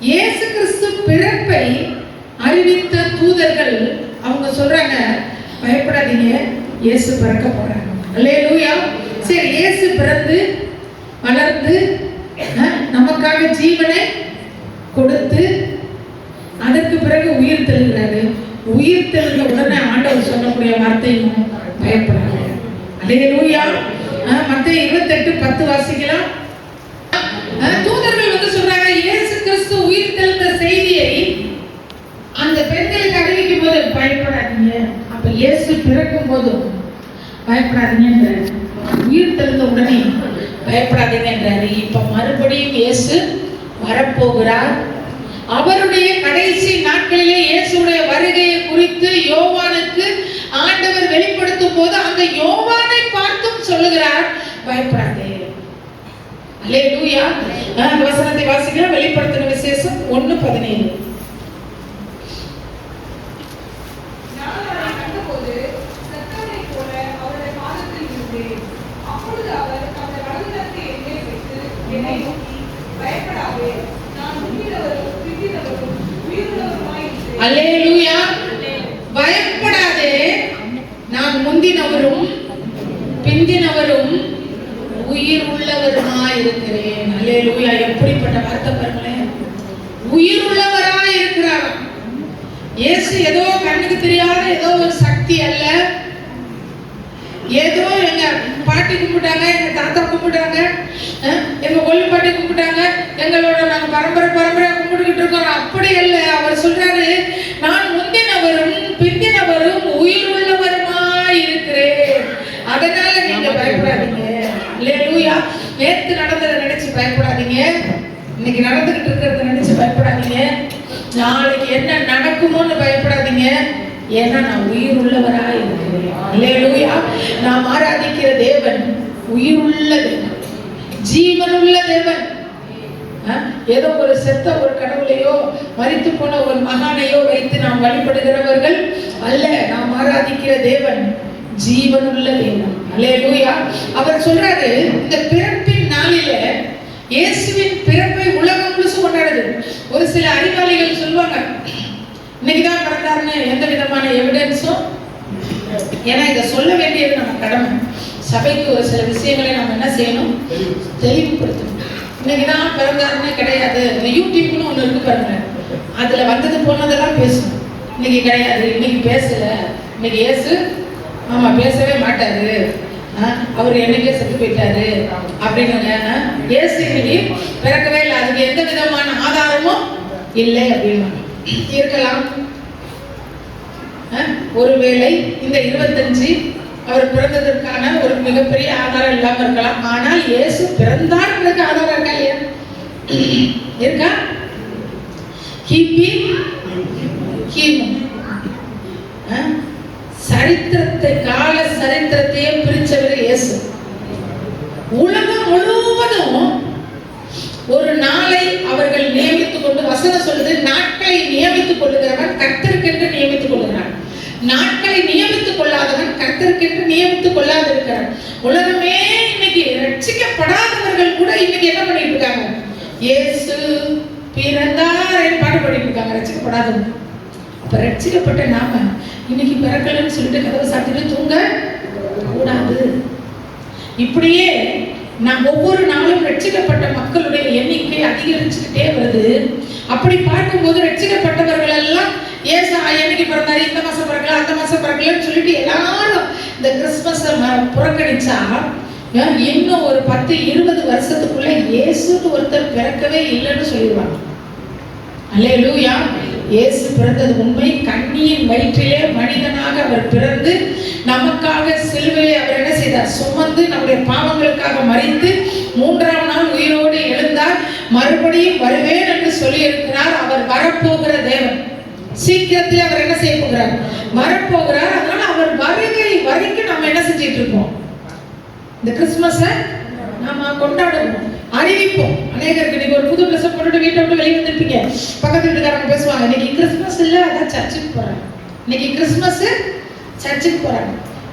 இயேசு கிறிஸ்து பிறப்பை அறிவித்த தூதர்கள் அவங்க சொல்றாங்க, பயப்படாதீங்க, இயேசு பிறக்க போறாங்க. அல்லேலூயா. சரி, இயேசு பிறந்து வளர்ந்து நமக்காக ஜீவனை கொடுத்து அதற்கு பிறகு உயிர் தெழுகிறாரு. உயிர் தெழுந்த உடனே ஆண்டவர் சொல்லக்கூடிய வார்த்தையும் பயப்படாது. அல்லேலூயா. மத்தேயு 28:10 வாசிக்கலாம். தூதர்கள் வந்து சொல்றாங்க, இயேசு கிறிஸ்து உயிர் தெழுந்த செய்தியை அந்த பெண்களுக்கு அறிவிக்கும் போது பயப்படாதீங்க. அப்ப இயேசு பிறக்கும் போது பயப்படாதீங்க, உயிர் தெழுந்த உடனே பயப்படாதீங்க என்றாரு. இப்ப மறுபடியும் இயேசு வரப்போகிறார். அவருடைய கடைசி நாட்களிலே இயேசுடைய வருகையை குறித்து யோவானுக்கு ஆண்டவர் வெளிப்படுத்தும் போது அந்த யோவானை பார்த்தும் சொல்லுகிறார், பயப்படாதே. அல்லேலூயா. வசனத்தை வாசிக்கலாம். வெளிப்படுத்தின விசேஷம் 1:17. அல்லேலூயா. பயப்படாதே, நான் முந்தினவரும் பிந்தினவரும் உயிர் உள்ளவருமாய் இருக்கிறேன். அல்லேலூயா. எப்படிப்பட்ட வார்த்தை பாருங்களேன். உயிர் உள்ளவராய் இருக்கிறார். இயேசு ஏதோ கண்ணுக்கு தெரியாத ஏதோ ஒரு சக்தி அல்ல. ஏதோ எங்க பாட்டி கும்பிட்டாங்க, எங்க தாத்தா கும்பிட்டாங்க, எங்க கொள்ளு பாட்டி கும்பிட்டாங்க, எங்களோட நாங்க பரம்பரையா கும்பிட்டுக்கிட்டு இருக்கோம். அப்படி அல்ல. அவர் சொல்றாரு, நான் முந்தினவரும் பிந்தினவரும் உயிர் உள்ளவருமாய் இருக்கிறேன். அதனால நீங்க பயப்படாதீங்க. அல்லேலூயா. நேத்து நடந்ததை நினைச்சு பயப்படாதீங்க. இன்னைக்கு நடந்துகிட்டு இருக்கிறத நினைச்சு பயப்படாதீங்க. நாளைக்கு என்ன நடக்குமோன்னு பயப்படாதீங்க. ஏன்னா நான் உயிர் உள்ளவராய் இருக்கிறேன். அல்லேலூயா. நாம் ஆராதிக்கிற தேவன் உயிர் உள்ள தேவன், ஜீவனுள்ள தேவன். ஏதோ ஒரு செத்த ஒரு கடவுளையோ மரித்து போன ஒரு மகானையோ வைத்து நாம் வழிபடுகிறவர்கள் அல்ல. நாம் ஆராதிக்கிற தேவன் ஜீவனுள்ள தேவன். அல்லேலூயா. அவர் சொல்றாரு, இந்த பிறப்பின் நாளில இயேசுவின் பிறப்பை உலகம் முழுசு கொண்டாடுது. ஒரு சில அறிவாளிகள் சொல்லுவாங்க, இன்னைக்குதான் பிறந்தாருன்னு எந்த விதமான எவிடன்ஸும், ஏன்னா இதை சொல்ல வேண்டியது நம்ம கடமை. சபைக்கு ஒரு சில விஷயங்களை நம்ம என்ன செய்யணும், தெளிவுபடுத்தணும். இன்னைக்குதான் பிறந்தாருன்னு கிடையாது. இந்த யூடியூப்னு ஒன்று இருக்கு பாருங்க, அதுல வந்தது போனதெல்லாம் பேசணும். இன்னைக்கு கிடையாது, இன்னைக்கு பேசல, இன்னைக்கு இயேசு பேசவே மாட்டாரு, அவர் என்னைக்கே செத்து போயிட்டாரு அப்படின்னு. இயேசு இன்னைக்கு பிறக்கவே இல்லை, அதுக்கு எந்த விதமான ஆதாரமும் இல்லை அப்படின்னு இருக்கலாம். ஒருவேளை இந்த 25 அவர் பிறந்ததற்கான ஒரு மிகப்பெரிய ஆதாரம் இல்லாம இருக்கலாம். ஆனால் இயேசு பிறந்தார் ஆதாரம் இருக்கா இல்லையா? இருக்கா? சரித்திரத்தை, கால சரித்திரத்தையே பிரிச்சவர் இயேசு. உலகம் முழுவதும் ஒரு நாளை அவர்கள் நியமித்துக் கொண்டு, வசனம் சொல்லுது, நாட்களை நியமித்துக் கொள்ளுகிறவன் கர்த்தருக்கென்று நியமித்துக் கொள்கிறான், நாட்களை நியமித்துக் கொள்ளாதவன் கர்த்தருக்கென்று நியமித்துக் கொள்ளாதிருக்கிறான். உலகமே இன்னைக்கு ரட்சிக்கப்படாதவர்கள் கூட இன்னைக்கு என்ன பண்ணிட்டு இருக்காங்க, இயேசு பிறந்தார் பாட்டு பாடிட்டு இருக்காங்க, ரட்சிக்கப்படாதவங்க. அப்ப ரட்சிக்கப்பட்ட நாம இன்னைக்கு பிறக்கலன்னு சொல்லிட்டு கதவை சாத்திட்டு தூங்க கூடாது. இப்படியே நாம் ஒவ்வொரு நாளும் ரட்சிக்கப்பட்ட மக்களுடைய எண்ணிக்கை அதிகரிச்சுக்கிட்டே வருது. அப்படி பார்க்கும்போது ரட்சிக்கப்பட்டவர்கள் எல்லாம் ஏசா என்னைக்கு பிறந்தாரு, இந்த மாசம் பிறக்கல, அந்த மாசம் பிறக்கலன்னு சொல்லிட்டு எல்லாரும் இந்த கிறிஸ்துமஸ் புறக்கணிச்சா இன்னும் ஒரு 10-20 வருஷத்துக்குள்ள இயேசுன்னு ஒருத்தர் பிறக்கவே இல்லைன்னு சொல்லிடுவாங்க. அல்லேலூயா. இயேசு பிறந்தது உண்மை. கன்னியின் வயிற்றிலே மனிதனாக அவர் பிறந்து நமக்காக சிலுவையை அவர் என்ன செய்தார், சுமந்து நம்முடைய பாவங்களுக்காக மரித்து 3ஆம் நாள் உயிரோடு எழுந்தார். மறுபடியும் வருவேன் என்று சொல்லி இருக்கிறார். அவர் வரப்போகிற தேவன். சீக்கிரத்தில் அவர் என்ன செய்ய போகிறார், வரப்போகிறார். அதனால அவர் வருகை வரைக்கும் நம்ம என்ன செஞ்சிட்டு இருக்கோம், இந்த கிறிஸ்துமஸ நாம கொண்டாடணும், அறிவிப்போம். அநேகருக்கு இன்னைக்கு ஒரு புது ட்ரெஸ் போட்டுட்டு வீட்டை விட்டு வெளியே வந்துருப்பீங்க, பக்கத்து வீட்டுக்காரங்க பேசுவாங்க, இன்னைக்கு கிறிஸ்துமஸ் இல்ல, அதான் சர்ச்சுக்கு போறாங்க, இன்னைக்கு கிறிஸ்துமஸ் சர்ச்சுக்கு போறாங்க.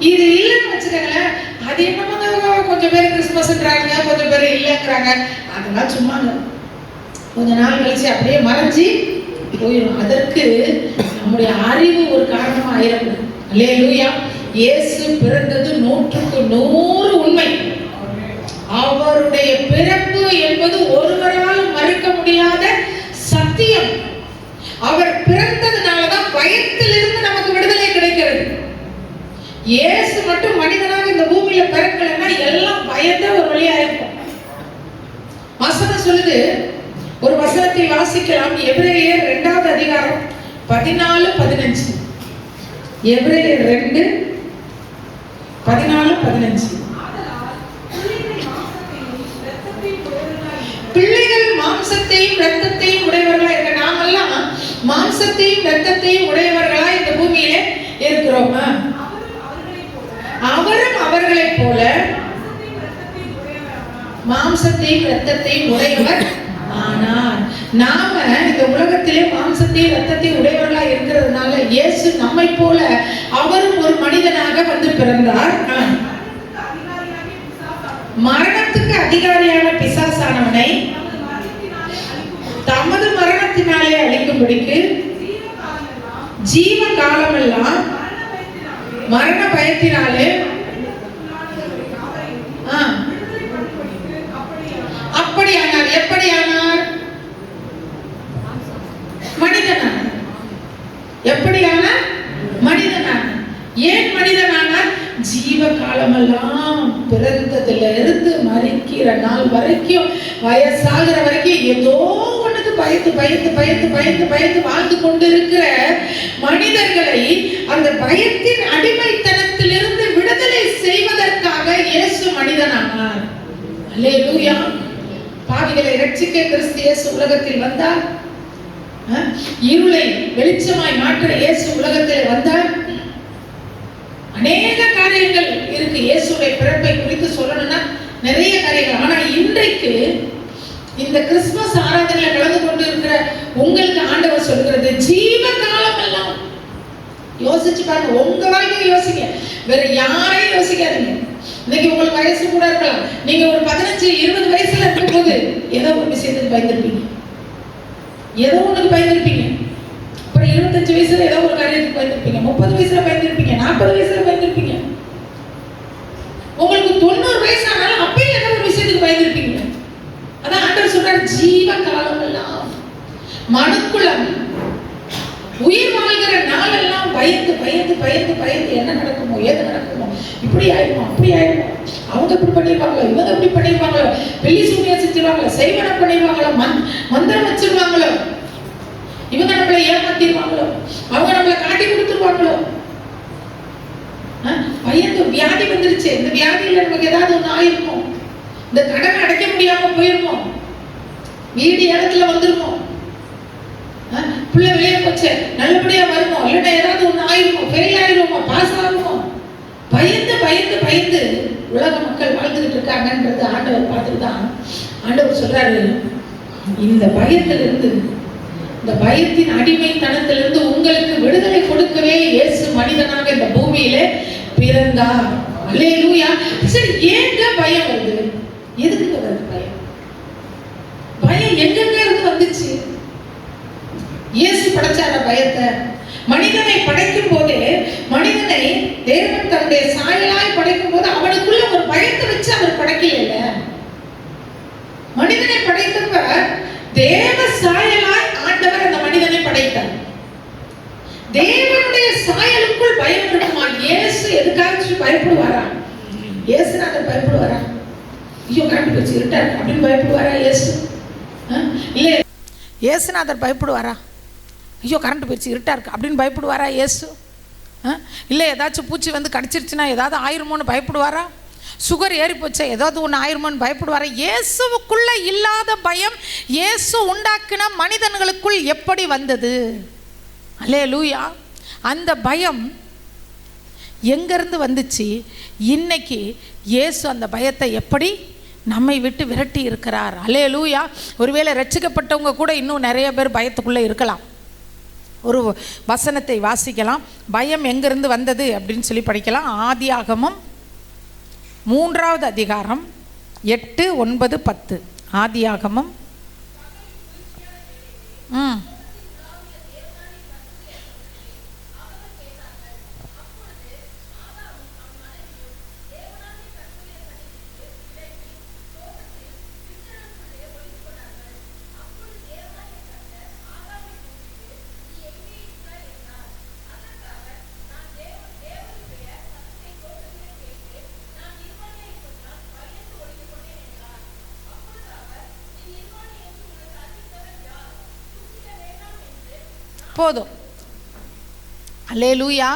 இது இல்லைன்னு வச்சுக்கோங்களேன், அது என்னமோ கொஞ்சம் பேர் கிறிஸ்துமஸ்ன்றாங்க, கொஞ்சம் பேர் இல்லைங்கிறாங்க, அதெல்லாம் சும்மாங்க. கொஞ்ச நாள் கழிச்சு அப்படியே மறைஞ்சி போயிடும். அதற்கு நம்முடைய அறிவு ஒரு காரணமா ஆயிடக்கூடாது. அல்லேலூயா. இயேசு பிறந்தது 100% உண்மை. அவருடைய பிறப்பு என்பது ஒருவராலும் மறுக்க முடியாத சத்தியம். அவர் பிறந்ததுனாலதான் பயத்திலிருந்து நமக்கு விடுதலை கிடைக்கிறது. இயேசு மட்டும் மனிதனாக இந்த பூமியில பிறக்கலன்னா எல்லாம் பயந்த ஒரு வழியா இருக்கும். வசனம் சொல்லுது, ஒரு வசனத்தை வாசிக்கலாம். எபிரேயர் 2வது அதிகாரம் 14-15. எபிரேயர் 2:14-15. பிள்ளைகள் மாம்சத்தையும் இரத்தத்தையும் உடையவர்களா இருக்க. நாமெல்லாம் மாம்சத்தையும் இரத்தத்தையும் உடையவர்களா இந்த பூமியிலே இருக்கிறோமா? அவரும் அவர்களைப் போல மாம்சத்தையும் இரத்தத்தையும் உடையவர் ஆனார். நாம இந்த உலகத்திலே மாம்சத்தையும் இரத்தத்தையும் உடையவர்களா இருக்கிறதுனால இயேசு நம்மை போல அவரும் ஒரு மனிதனாக வந்து பிறந்தார். மரணத்துக்கு அதிகாரியான பிசாசானவனை தமது மரணத்தினாலே அழிக்கும்படிக்கு ஜீவ காலமெல்லாம் மரண பயத்தினாலே அப்படியானார். எப்படியானார்? மனிதனானார். எப்படியானார்? மனிதனானார். ஏன் மனிதனானார்? ஜீவ காலமெல்லாம் பிறந்ததுல இருந்து மறிக்கிற நாள் வரைக்கும், வயசாகிற வரைக்கும் ஏதோ ஒண்ணுக்கு பயந்து பயந்து பயந்து பயந்து பயந்து வாழ்ந்து கொண்டிருக்கிற மனிதர்களை அந்த பயத்தின் அடிமைத்தனத்திலிருந்து விடுதலை செய்வதற்காக இயேசு மனிதனானார். அல்லேலூயா. பாவிகளை ரட்சிக்க கிறிஸ்து இயேசு உலகத்தில் வந்தார். இருளை வெளிச்சமாய் மாற்ற இயேசு உலகத்தில் வந்தார். அநேக காரியங்கள் இருக்கு இயேசுடைய பிறப்பை குறித்து சொல்லணும்னா, நிறைய காரியங்கள். ஆனா இன்றைக்கு இந்த கிறிஸ்துமஸ் ஆராதனையில கலந்து கொண்டு இருக்கிற உங்களுக்கு ஆண்டவர் சொல்கிறது, ஜீவ காலம் எல்லாம் யோசிச்சு பாருங்க. உங்க வாழ்க்கையை யோசிங்க, வேற யாரையும் யோசிக்காதீங்க. இன்னைக்கு உங்களுக்கு வயசு கூட இருக்கலாம். நீங்க ஒரு 15-20 வயசுல இருக்கும் போது ஏதோ ஒரு விஷயத்துக்கு பயந்துருப்பீங்க, ஏதோ ஒண்ணுக்கு பயந்துருப்பீங்க. அப்புறம் 25 வயசுல ஏதோ ஒரு காரியத்துக்கு பயந்துருப்பீங்க, 30 வயசுல பயந்துருப்பீங்க, 40 வயசுல பயந்துருப்பீங்க. உங்களுக்கு 90 வயசு ஆனாலும் அப்பயும் ஏதோ ஒரு விஷயத்துக்கு பயந்துருப்பீங்க. அதான் ஆண்டவர் சொல்றார், ஜீவ காலம் எல்லாம் மனுக்குளம் உயிர் வாழ்கிற நாளெல்லாம் பயந்து பயந்து பயந்து பயந்து என்ன நடக்குமோ ஏது நடக்குமோ, இப்படி ஆயிடுமோ அப்படி ஆயிடுமோ, அவங்க இப்படி பண்ணிடுவாங்களோ இவங்க இப்படி பண்ணிடுவாங்களோ, வெள்ளி சூனியம் செஞ்சிருவாங்களோ, செய்வனம் பண்ணிடுவாங்களோ, மந்திரம் வச்சிருவாங்களோ, இவங்க நம்மளை ஏமாத்திடுவாங்களோ, அவங்க நம்மளை காட்டி கொடுத்துருவாங்களோ, பயந்து வியாதி வந்துருச்சு, இந்த வியாதியில நமக்கு ஏதாவது ஒண்ணு ஆயிருமோ, இந்த கடன் அடைக்க முடியாம போயிருமோ, வீடு இடத்துல வந்துருமோ, பிள்ளை வெளியே போச்சு நல்லபடியா வருமோ, இல்லைன்னா ஏதாவது ஒண்ணு ஆயிருமோ, ஃபெயில் ஆயிருமோ, பாஸ் ஆகுமோ, பயந்து பயந்து பயந்து உலக மக்கள் வாழ்ந்துகிட்டு இருக்காங்கன்றது ஆண்டவர் பார்த்துட்டு தான் ஆண்டவர் சொல்றாரு, இந்த பயத்திலிருந்து, இந்த பயத்தின் அடிமைத்தனத்திலிருந்து உங்களுக்கு விடுதலை கொடுக்கவே இயேசு மனிதனாக இந்த பூமியிலே பிறந்தார். அல்லேலூயா. சரி, ஏங்க பயம் வருது? எதுக்கு வருது பயம்? பயம் எங்கெங்க இருந்து வந்துச்சு? இயேசு படைச்சார பயத்தை? மனிதனை படைக்கும் போதே, மனிதனை தேவன் தன்னுடைய சாயலாய் படைக்கும் போது அவனுக்குள்ள ஒரு பயத்தை வச்சு அவர் படைக்கல. மனிதனை படைத்தப்ப தேவ சாயலாய் ஆண்டவர் அந்த மனிதனை படைத்தார். தேவனுடைய சாயலுக்குள் பயம் இருக்குமா? இயேசு எதுக்காச்சும் பயப்படுவாரா? இயேசுநாதர் பயப்படுவாரா? ஐயோ கரண்ட் போச்சு இருட்டா அப்படின்னு பயப்படுவாரா இயேசு? இல்ல. இயேசுநாதர் பயப்படுவாரா? ஐயோ கரண்ட் போயிடுச்சு இருட்டா இருக்கு அப்படின்னு பயப்படுவாரா இயேசு? இல்லை ஏதாச்சும் பூச்சி வந்து கடிச்சிருச்சுன்னா ஏதாவது ஆயிருமோன்னு பயப்படுவாரா? சுகர் ஏறி போச்சா ஏதாவது ஒன்று ஆயிருமோன்னு பயப்படுவாரா? இயேசுவுக்குள்ள இல்லாத பயம் இயேசு உண்டாக்கின மனிதர்களுக்குள் எப்படி வந்தது? அல்லேலூயா. அந்த பயம் எங்கேருந்து வந்துச்சு? இன்னைக்கு இயேசு அந்த பயத்தை எப்படி நம்மை விட்டு விரட்டி இருக்கிறார். அல்லேலூயா. ஒருவேளை ரட்சிக்கப்பட்டவங்க கூட இன்னும் நிறைய பேர் பயத்துக்குள்ளே இருக்கலாம். ஒரு வசனத்தை வாசிக்கலாம். பயம் எங்கிருந்து வந்தது அப்படின்னு சொல்லி படிக்கலாம். ஆதியாகமம் 3வது அதிகாரம் 8, 9, 10. ஆதியாகமம் ம் போதும். அல்லேலூயா.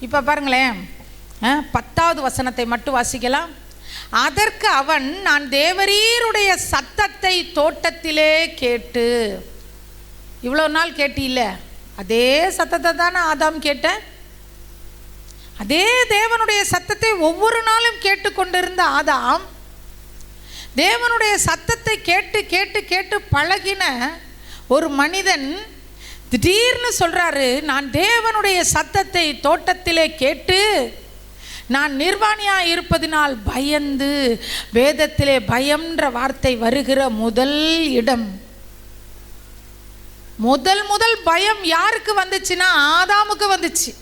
இப்போ பாருங்களேன், 10வது வசனத்தை மட்டும் வாசிக்கலாம். அதற்கு அவன், நான் தேவரீருடைய சத்தத்தை தோட்டத்திலே கேட்டு. இவ்வளோ நாள் கேட்டில்ல, அதே சத்தத்தை தானே ஆதாம் கேட்ட. அதே தேவனுடைய சத்தத்தை ஒவ்வொரு நாளும் கேட்டுக்கொண்டிருந்த ஆதாம், தேவனுடைய சத்தத்தை கேட்டு கேட்டு கேட்டு பழகின ஒரு மனிதன் திடீர்னு சொல்றாரு, நான் தேவனுடைய சத்தத்தை தோட்டத்திலே கேட்டு நான் நிர்வாணியாக இருப்பதினால் பயந்து. வேதத்திலே பயம்ன்ற வார்த்தை வருகிற முதல் இடம், முதல் பயம் யாருக்கு வந்துச்சுன்னா ஆதாமுக்கு வந்துச்சு.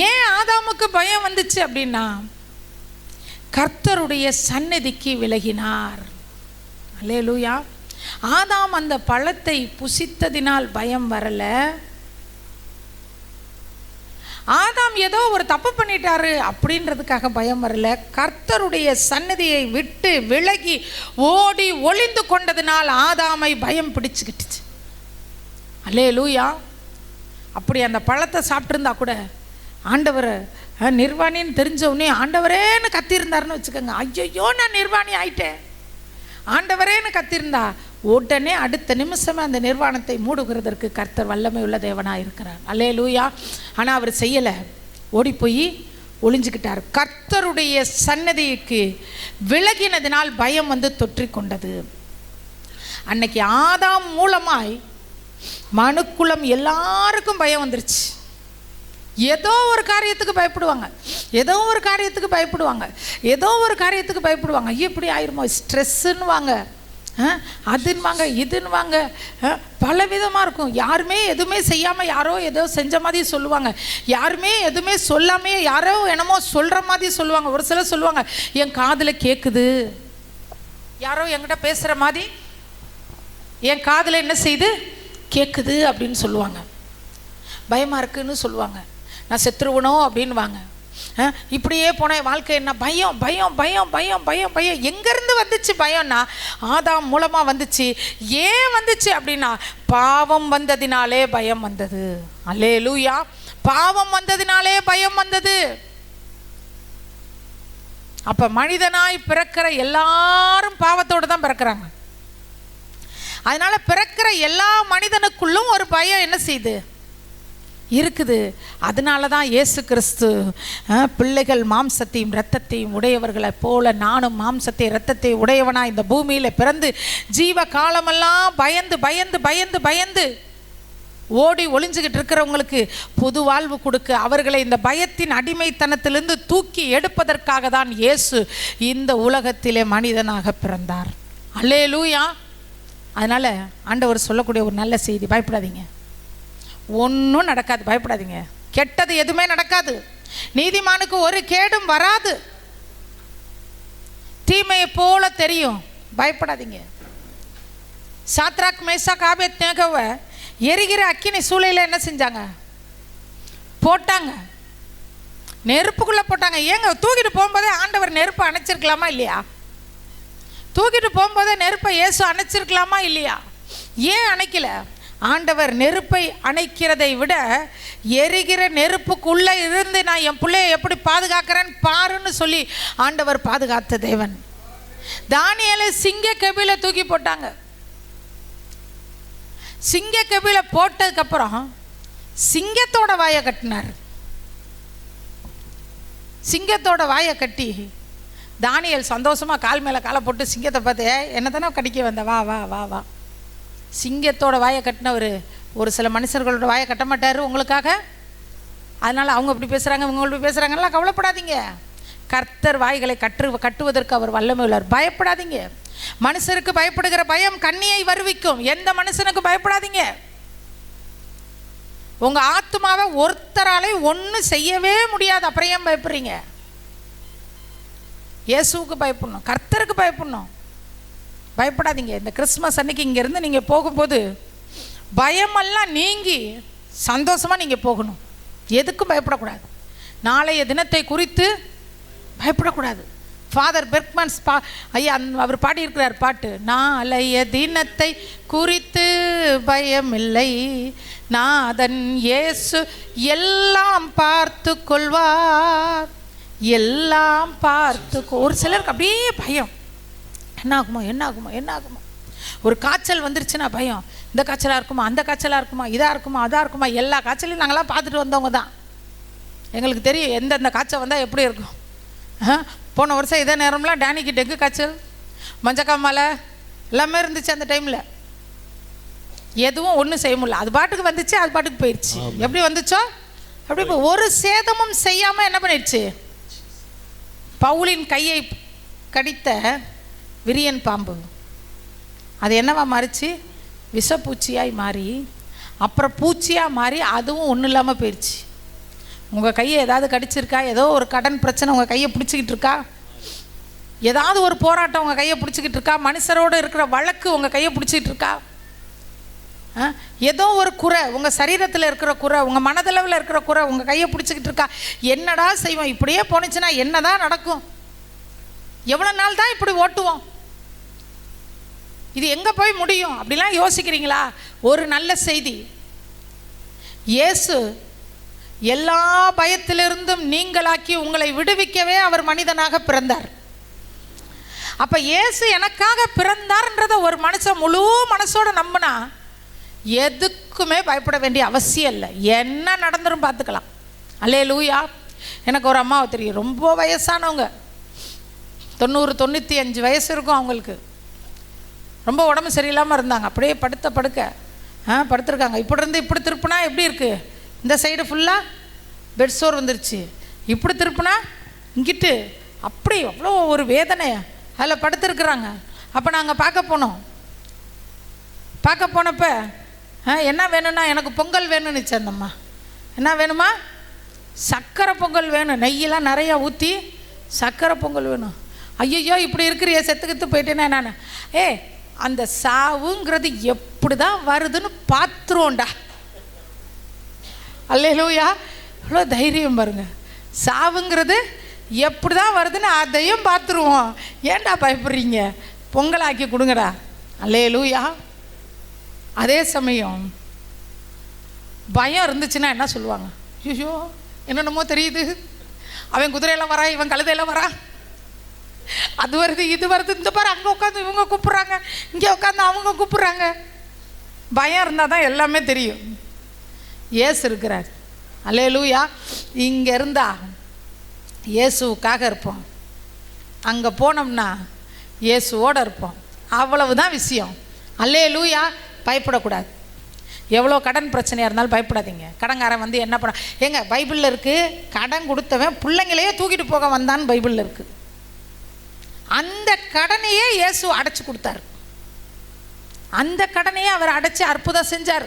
ஏன் ஆதாமுக்கு பயம் வந்துச்சு அப்படின்னா, கர்த்தருடைய சந்நிதிக்கு விலகினார். அல்லேலூயா. ஆதாம் அந்த பழத்தை புசித்ததினால் பயம் வரல. ஆதாம் ஏதோ ஒரு தப்பு பண்ணிட்டாரு அப்படின்றதுக்காக பயம் வரல. கர்த்தருடைய சந்நிதியை விட்டு விலகி ஓடி ஒளிந்து கொண்டதினால் ஆதாமை பயம் பிடிச்சுக்கிட்டுச்சு. அல்லேலூயா. அப்படி அந்த பழத்தை சாப்பிட்டுருந்தா கூட ஆண்டவர் நிர்வாணின்னு தெரிஞ்சவுடனே ஆண்டவரேன்னு கத்திருந்தாருன்னு வச்சுக்கோங்க, ஐயோ நான் நிர்வாணி ஆயிட்டேன் ஆண்டவரேன்னு கத்திருந்தா உடனே அடுத்த நிமிஷமே அந்த நிர்வாணத்தை மூடுகிறதற்கு கர்த்தர் வல்லமை உள்ள தேவனாக இருக்கிறார். அல்லேலூயா. ஆனால் அவர் செய்யலை, ஓடி போய் ஒளிஞ்சுக்கிட்டார். கர்த்தருடைய சன்னதிக்கு விலகினதினால் பயம் வந்து தொற்றிக்கொண்டது. அன்னைக்கு ஆதாம் மூலமாய் மனுக்குலம் எல்லாருக்கும் பயம் வந்துருச்சு. ஏதோ ஒரு காரியத்துக்கு பயப்படுவாங்க, ஏதோ ஒரு காரியத்துக்கு பயப்படுவாங்க, ஏதோ ஒரு காரியத்துக்கு பயப்படுவாங்க. ஐயோ இப்படி ஆயிருமோ, ஸ்ட்ரெஸ்ஸுன்னு வாங்க, அதுன்னு வாங்க, இதுன்னு வாங்க, பல விதமாக இருக்கும். யாருமே எதுவுமே செய்யாமல் யாரோ ஏதோ செஞ்ச மாதிரி சொல்லுவாங்க, யாருமே எதுவுமே சொல்லாமே யாரோ என்னமோ சொல்கிற மாதிரி சொல்லுவாங்க. ஒரு சிலர் சொல்லுவாங்க, என் காதில் கேட்குது, யாரோ என்கிட்ட பேசுகிற மாதிரி என் காதில் என்ன செய்யுது கேட்குது அப்படின்னு சொல்லுவாங்க. பயமாக இருக்குன்னு சொல்லுவாங்க, நான் செத்துருவனோ அப்படின்வாங்க. இப்படியே போன வாழ்க்கை என்ன, பயம் பயம் பயம் பயம் பயம் பயம். எங்கேருந்து வந்துச்சு பயம்னா, ஆதாம் மூலமாக வந்துச்சு. ஏன் வந்துச்சு அப்படின்னா, பாவம் வந்ததினாலே பயம் வந்தது. அல்லேலூயா. பாவம் வந்ததினாலே பயம் வந்தது. அப்போ மனிதனாய் பிறக்கிற எல்லாரும் பாவத்தோடு தான் பிறக்கிறாங்க. அதனால பிறக்கிற எல்லா மனிதனுக்குள்ளும் ஒரு பயம் என்ன செய்யுது இருக்குது. அதனால தான் இயேசு கிறிஸ்து பிள்ளைகள் மாம்சத்தையும் இரத்தத்தையும் உடையவர்களை போல நானும் மாம்சத்தை இரத்தத்தை உடையவனா இந்த பூமியில் பிறந்து ஜீவ காலமெல்லாம் பயந்து பயந்து பயந்து பயந்து ஓடி ஒளிஞ்சுக்கிட்டு இருக்கிறவங்களுக்கு புது வாழ்வு கொடுக்க, அவர்களை இந்த பயத்தின் அடிமைத்தனத்திலிருந்து தூக்கி எடுப்பதற்காக தான் இயேசு இந்த உலகத்திலே மனிதனாக பிறந்தார். அல்லேலூயா. அதனால் ஆண்டவர் சொல்லக்கூடிய ஒரு நல்ல செய்தி, பயப்படாதீங்க, ஒன்றும் நடக்காது, பயப்படாதீங்க, கெட்டது எதுவுமே நடக்காது, நீதிமானுக்கு ஒரு கேடும் வராது, தீமையை போல தெரியும், பயப்படாதீங்க. சாத்ராக் மேசாக் ஆபேத்நேகோவை எரிகிற அக்கினி சூளையில் என்ன செஞ்சாங்க, போட்டாங்க, நெருப்புக்குள்ளே போட்டாங்க. ஏங்க தூக்கிட்டு போகும்போதே ஆண்டவர் நெருப்பை அணைச்சிருக்கலாமா இல்லையா? தூக்கிட்டு போகும்போதே நெருப்பை இயேசு அணைச்சிருக்கலாமா இல்லையா? ஏன் அணைக்கல? ஆண்டவர் நெருப்பை அணைக்கிறதை விட எரிகிற நெருப்புக்குள்ளே இருந்து நான் என் பிள்ளையை எப்படி பாதுகாக்கிறேன்னு பாருன்னு சொல்லி ஆண்டவர் பாதுகாத்த தேவன். தானியேலை சிங்க கபில தூக்கி போட்டாங்க. சிங்க கபில போட்டதுக்கப்புறம் சிங்கத்தோட வாயை கட்டினார். சிங்கத்தோட வாயை கட்டி தானியேல் சந்தோஷமாக கால் மேலே காலை போட்டு சிங்கத்தை பார்த்து, என்ன தானே கடிக்க வந்த, வா வா வா வா. சிங்கத்தோட வாயை கட்டினவர் ஒரு சில மனுஷர்களோட வாயை கட்ட மாட்டார் உங்களுக்காக. அதனால் அவங்க இப்படி பேசுகிறாங்க இவங்க இப்படி பேசுகிறாங்கலாம் கவலைப்படாதீங்க. கர்த்தர் வாய்களை கட்டுவதற்கு அவர் வல்லமை உள்ளார். பயப்படாதீங்க. மனுஷருக்கு பயப்படுகிற பயம் கண்ணியை வருவிக்கும். எந்த மனுஷனுக்கு பயப்படாதீங்க. உங்க ஆத்மாவை ஒருத்தராலே ஒன்றும் செய்யவே முடியாது. அப்புறம் ஏன் பயப்படுறீங்க? இயேசுவுக்கு பயப்படணும், கர்த்தருக்கு பயப்படணும். பயப்படாதீங்க. இந்த கிறிஸ்மஸ் அன்னைக்கு இங்கேருந்து நீங்கள் போகும்போது பயமெல்லாம் நீங்கி சந்தோஷமாக நீங்கள் போகணும். எதுக்கும் பயப்படக்கூடாது. நாளைய தினத்தை குறித்து பயப்படக்கூடாது. ஃபாதர் பெர்க்மன்ஸ் ஐயா அவர் பாடியிருக்கிறார் பாட்டு, நாளைய தினத்தை குறித்து பயமில்லை, நாதன் இயேசு எல்லாம் பார்த்து கொள்வார், எல்லாம் பார்த்து. ஒரு சிலருக்கு அப்படியே பயம், என்ன ஆகுமோ என்ன ஆகுமோ என்ன ஆகுமோ. ஒரு காய்ச்சல் வந்துருச்சுன்னா பயம், இந்த காய்ச்சலாக இருக்குமா அந்த காய்ச்சலாக இருக்குமா இதாக இருக்குமா அதாக இருக்குமா. எல்லா காய்ச்சலையும் நாங்களாம் பார்த்துட்டு வந்தவங்க தான், எங்களுக்கு தெரியும் எந்தெந்த காய்ச்சல் வந்தால் எப்படி இருக்கும். போன வருஷம் இதே நேரம்லாம் டேனிக்கு டெங்கு காய்ச்சல், மஞ்சக்காமலை எல்லாமே இருந்துச்சு. அந்த டைமில் எதுவும் ஒன்றும் செய்ய முடியல, அது பாட்டுக்கு வந்துச்சு, அது பாட்டுக்கு போயிடுச்சு. எப்படி வந்துச்சோ அப்படி ஒரு சேதமும் செய்யாமல் என்ன பண்ணிடுச்சு. பவுலின் கையை கடித்த விரியன் பாம்பு அது என்னவா மாறிச்சு? விஷப்பூச்சியாய் மாறி, அப்புறம் பூச்சியாக மாறி, அதுவும் ஒன்றும் இல்லாமல் போயிடுச்சு. உங்கள் கையை ஏதாவது கடிச்சிருக்கா? ஏதோ ஒரு கடன் பிரச்சனை உங்கள் கையை பிடிச்சிக்கிட்டு இருக்கா? ஏதாவது ஒரு போராட்டம் உங்கள் கையை பிடிச்சிக்கிட்டு இருக்கா? மனுஷரோடு இருக்கிற வழக்கு உங்கள் கையை பிடிச்சிக்கிட்டு இருக்கா? ஏதோ ஒரு குறை உங்கள் சரீரத்தில் இருக்கிற குறை, உங்கள் மனதளவில் இருக்கிற குறை உங்கள் கையை பிடிச்சிக்கிட்டு இருக்கா? என்னடா செய்வோம்? இப்படியே போனுச்சுன்னா என்ன தான் நடக்கும்? எவ்வளோ நாள் தான் இப்படி ஓட்டுவோம்? இது எங்கே போய் முடியும்? அப்படிலாம் யோசிக்கிறீங்களா? ஒரு நல்ல செய்தி, இயேசு எல்லா பயத்திலிருந்தும் நீங்களாக்கி உங்களை விடுவிக்கவே அவர் மனிதனாக பிறந்தார். அப்போ இயேசு எனக்காக பிறந்தார்ன்றதை ஒரு மனுஷன் முழு மனசோட நம்பினா எதுக்குமே பயப்பட வேண்டிய அவசியம் இல்லை. என்ன நடந்துரும் பார்த்துக்கலாம். அல்லேலூயா. எனக்கு ஒரு அம்மாவை தெரியும், ரொம்ப வயசானவங்க, 90-95 வயசு இருக்கும் அவங்களுக்கு. ரொம்ப உடம்பு சரியில்லாமல் இருந்தாங்க, அப்படியே படுக்க படுத்துருக்காங்க. இப்படி இருந்து இப்படி திருப்பினா எப்படி இருக்குது? இந்த சைடு ஃபுல்லாக பெட் சோர் வந்துருச்சு. இப்படி திருப்பினா இங்கிட்டு அப்படி அவ்வளோ ஒரு வேதனை அதில் படுத்துருக்குறாங்க. அப்போ நாங்கள் பார்க்க போனப்போ என்ன வேணும்னா, எனக்கு பொங்கல் வேணும்னுச்சு அந்தம்மா. என்ன வேணுமா? சக்கரை பொங்கல் வேணும், நெய்யெல்லாம் நிறையா ஊற்றி சக்கரை பொங்கல் வேணும். ஐயோ இப்படி இருக்கிறிய, செத்துக்கிட்டு போயிட்டேன்னா நான் அந்த சாவுங்கிறது எப்படி தான் வருதுன்னு பார்த்துருவோண்டா. அல்லேலூயா. இவ்வளோ தைரியம் பாருங்க. சாவுங்கிறது எப்படி தான் வருதுன்னு அதையும் பார்த்துருவோம். ஏன்டா பயப்படுறீங்க? பொங்கலாக்கி கொடுங்கடா. அல்லேலூயா. அதே சமயம் பயம் இருந்துச்சுன்னா என்ன சொல்லுவாங்க? ஐயோ என்னென்னமோ தெரியுது, அவன் குதிரையெல்லாம் வரா, இவன் கழுதையெல்லாம் வரா, அது வருது இது வருது, இந்த பாரு அங்கே உட்காந்து இவங்க கூப்பிட்றாங்க, இங்கே உட்காந்து அவங்க கூப்பிட்றாங்க. பயம் இருந்தால் தான் எல்லாமே தெரியும். இயேசு இருக்கிறார். அல்லேலூயா. இங்கே இருந்தா இயேசுவுக்காக இருப்போம், அங்கே போனோம்னா இயேசுவோடு இருப்போம். அவ்வளவுதான் விஷயம். அல்லேலூயா. பயப்படக்கூடாது. எவ்வளோ கடன் பிரச்சனையாக இருந்தாலும் பயப்படாதீங்க. கடன்காரன் வந்து என்ன பண்ண, ஏங்க பைபிளில் இருக்குது, கடன் கொடுத்தவன் பிள்ளைங்களையே தூக்கிட்டு போக வந்தான்னு பைபிளில் இருக்குது. அந்த கடனையே இயேசு அடைச்சி கொடுத்தார். அந்த கடனையே அவர் அடைச்சி அற்புதம் செஞ்சார்.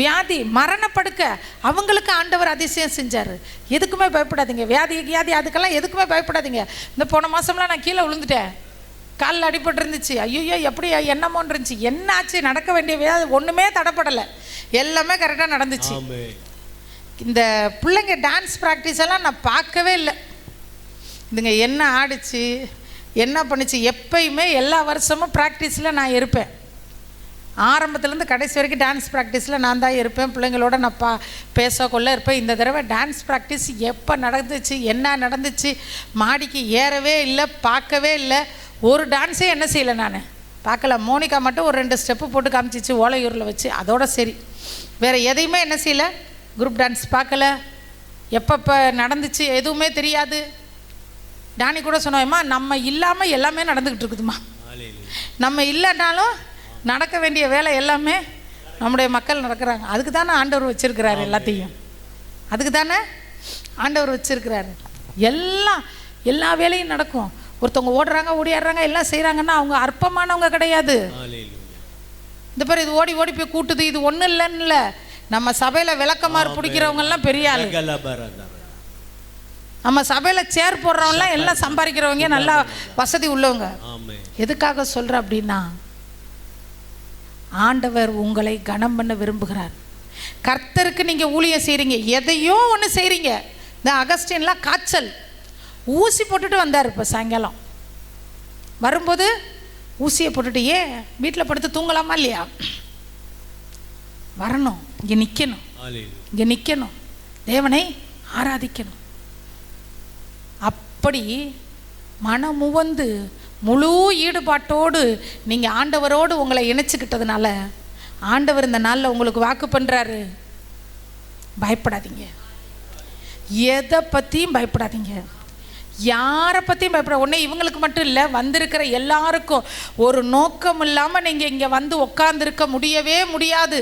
வியாதி மரணப்படுக்க அவங்களுக்கு ஆண்டவர் அதிசயம் செஞ்சார். எதுக்குமே பயப்படாதீங்க. வியாதி அதுக்கெல்லாம் எதுக்குமே பயப்படாதீங்க. இந்த போன மாதம்லாம் நான் கீழே விழுந்துட்டேன், காலில் அடிபட்டு இருந்துச்சு. ஐயோ எப்படி என்னமோ இருந்துச்சு. என்ன ஆச்சு? நடக்க வேண்டிய வியாதி ஒன்றுமே தடைப்படலை, எல்லாமே கரெக்டாக நடந்துச்சு. இந்த பிள்ளைங்க டான்ஸ் ப்ராக்டிஸ் எல்லாம் நான் பார்க்கவே இல்லை. இதுங்க என்ன ஆடிச்சு என்ன பண்ணிச்சு. எப்பயுமே எல்லா வருஷமும் ப்ராக்டிஸில் நான் இருப்பேன். ஆரம்பத்துலேருந்து கடைசி வரைக்கும் டான்ஸ் ப்ராக்டிஸில் நான் தான் இருப்பேன். பிள்ளைங்களோட நான் பேச கொள்ள இருப்பேன். இந்த தடவை டான்ஸ் ப்ராக்டிஸ் எப்போ நடந்துச்சு, என்ன நடந்துச்சு, மாடிக்கு ஏறவே இல்லை, பார்க்கவே இல்லை. ஒரு டான்ஸே என்ன செய்யலை, நான் பார்க்கல. மோனிகா மட்டும் ஒரு 2 ஸ்டெப்பு போட்டு காமிச்சிச்சு ஓலையூரில் வச்சு, அதோட சரி. வேறு எதையுமே என்ன செய்யலை, குரூப் டான்ஸ் பார்க்கல. எப்பப்போ நடந்துச்சு எதுவுமே தெரியாது. டானி கூட சொன்னோம்மா, நம்ம இல்லாமல் எல்லாமே நடந்துக்கிட்டு இருக்குதுமா. நம்ம இல்லைனாலும் நடக்க வேண்டிய வேலை எல்லாமே நம்முடைய மக்கள் நடக்கிறாங்க. அதுக்கு தானே ஆண்டவர் வச்சிருக்கிறாரு எல்லாத்தையும். அதுக்கு தானே ஆண்டவர் வச்சிருக்கிறாரு. எல்லா வேலையும் நடக்கும். ஒருத்தவங்க ஓடுறாங்க ஓடியாடுறாங்க எல்லாம் செய்கிறாங்கன்னா அவங்க அற்பமானவங்க கிடையாது. இந்த பேர் இது ஓடி ஓடி போய் கூட்டுது, இது ஒன்றும் இல்லைன்னு இல்லை. நம்ம சபையில் விளக்கமாறு பிடிக்கிறவங்கெல்லாம் பெரிய ஆள். நம்ம சபையில் சேர் போடுறவங்கலாம் எல்லாம் சம்பாதிக்கிறவங்க, நல்லா வசதி உள்ளவங்க. எதுக்காக சொல்கிற அப்படின்னா, ஆண்டவர் உங்களை கனம் பண்ண விரும்புகிறார். கர்த்தருக்கு நீங்கள் ஊழியம் செய்கிறீங்க, எதையோ ஒன்று செய்கிறீங்க. இந்த அகஸ்டின்லாம் காய்ச்சல் ஊசி போட்டுட்டு வந்தார். இப்போ சாயங்காலம் வரும்போது ஊசியை போட்டுட்டு, ஏன் வீட்டில் படுத்து தூங்கலாமா இல்லையா? வரணும், இங்கே நிற்கணும், இங்கே நிற்கணும், தேவனை ஆராதிக்கணும். அப்படி மனமுவந்து முழு ஈடுபாட்டோடு நீங்கள் ஆண்டவரோடு உங்களை இணைச்சிக்கிட்டதுனால ஆண்டவர் இந்த நாளில் உங்களுக்கு வாக்கு பண்ணுறாரு, பயப்படாதீங்க, எதை பற்றியும் பயப்படாதீங்க, யாரை பற்றியும் பயப்பட. உடனே இவங்களுக்கு மட்டும் இல்லை, வந்திருக்கிற எல்லாருக்கும் ஒரு நோக்கம் இல்லாமல் நீங்கள் இங்கே வந்து உட்காந்துருக்க முடியவே முடியாது.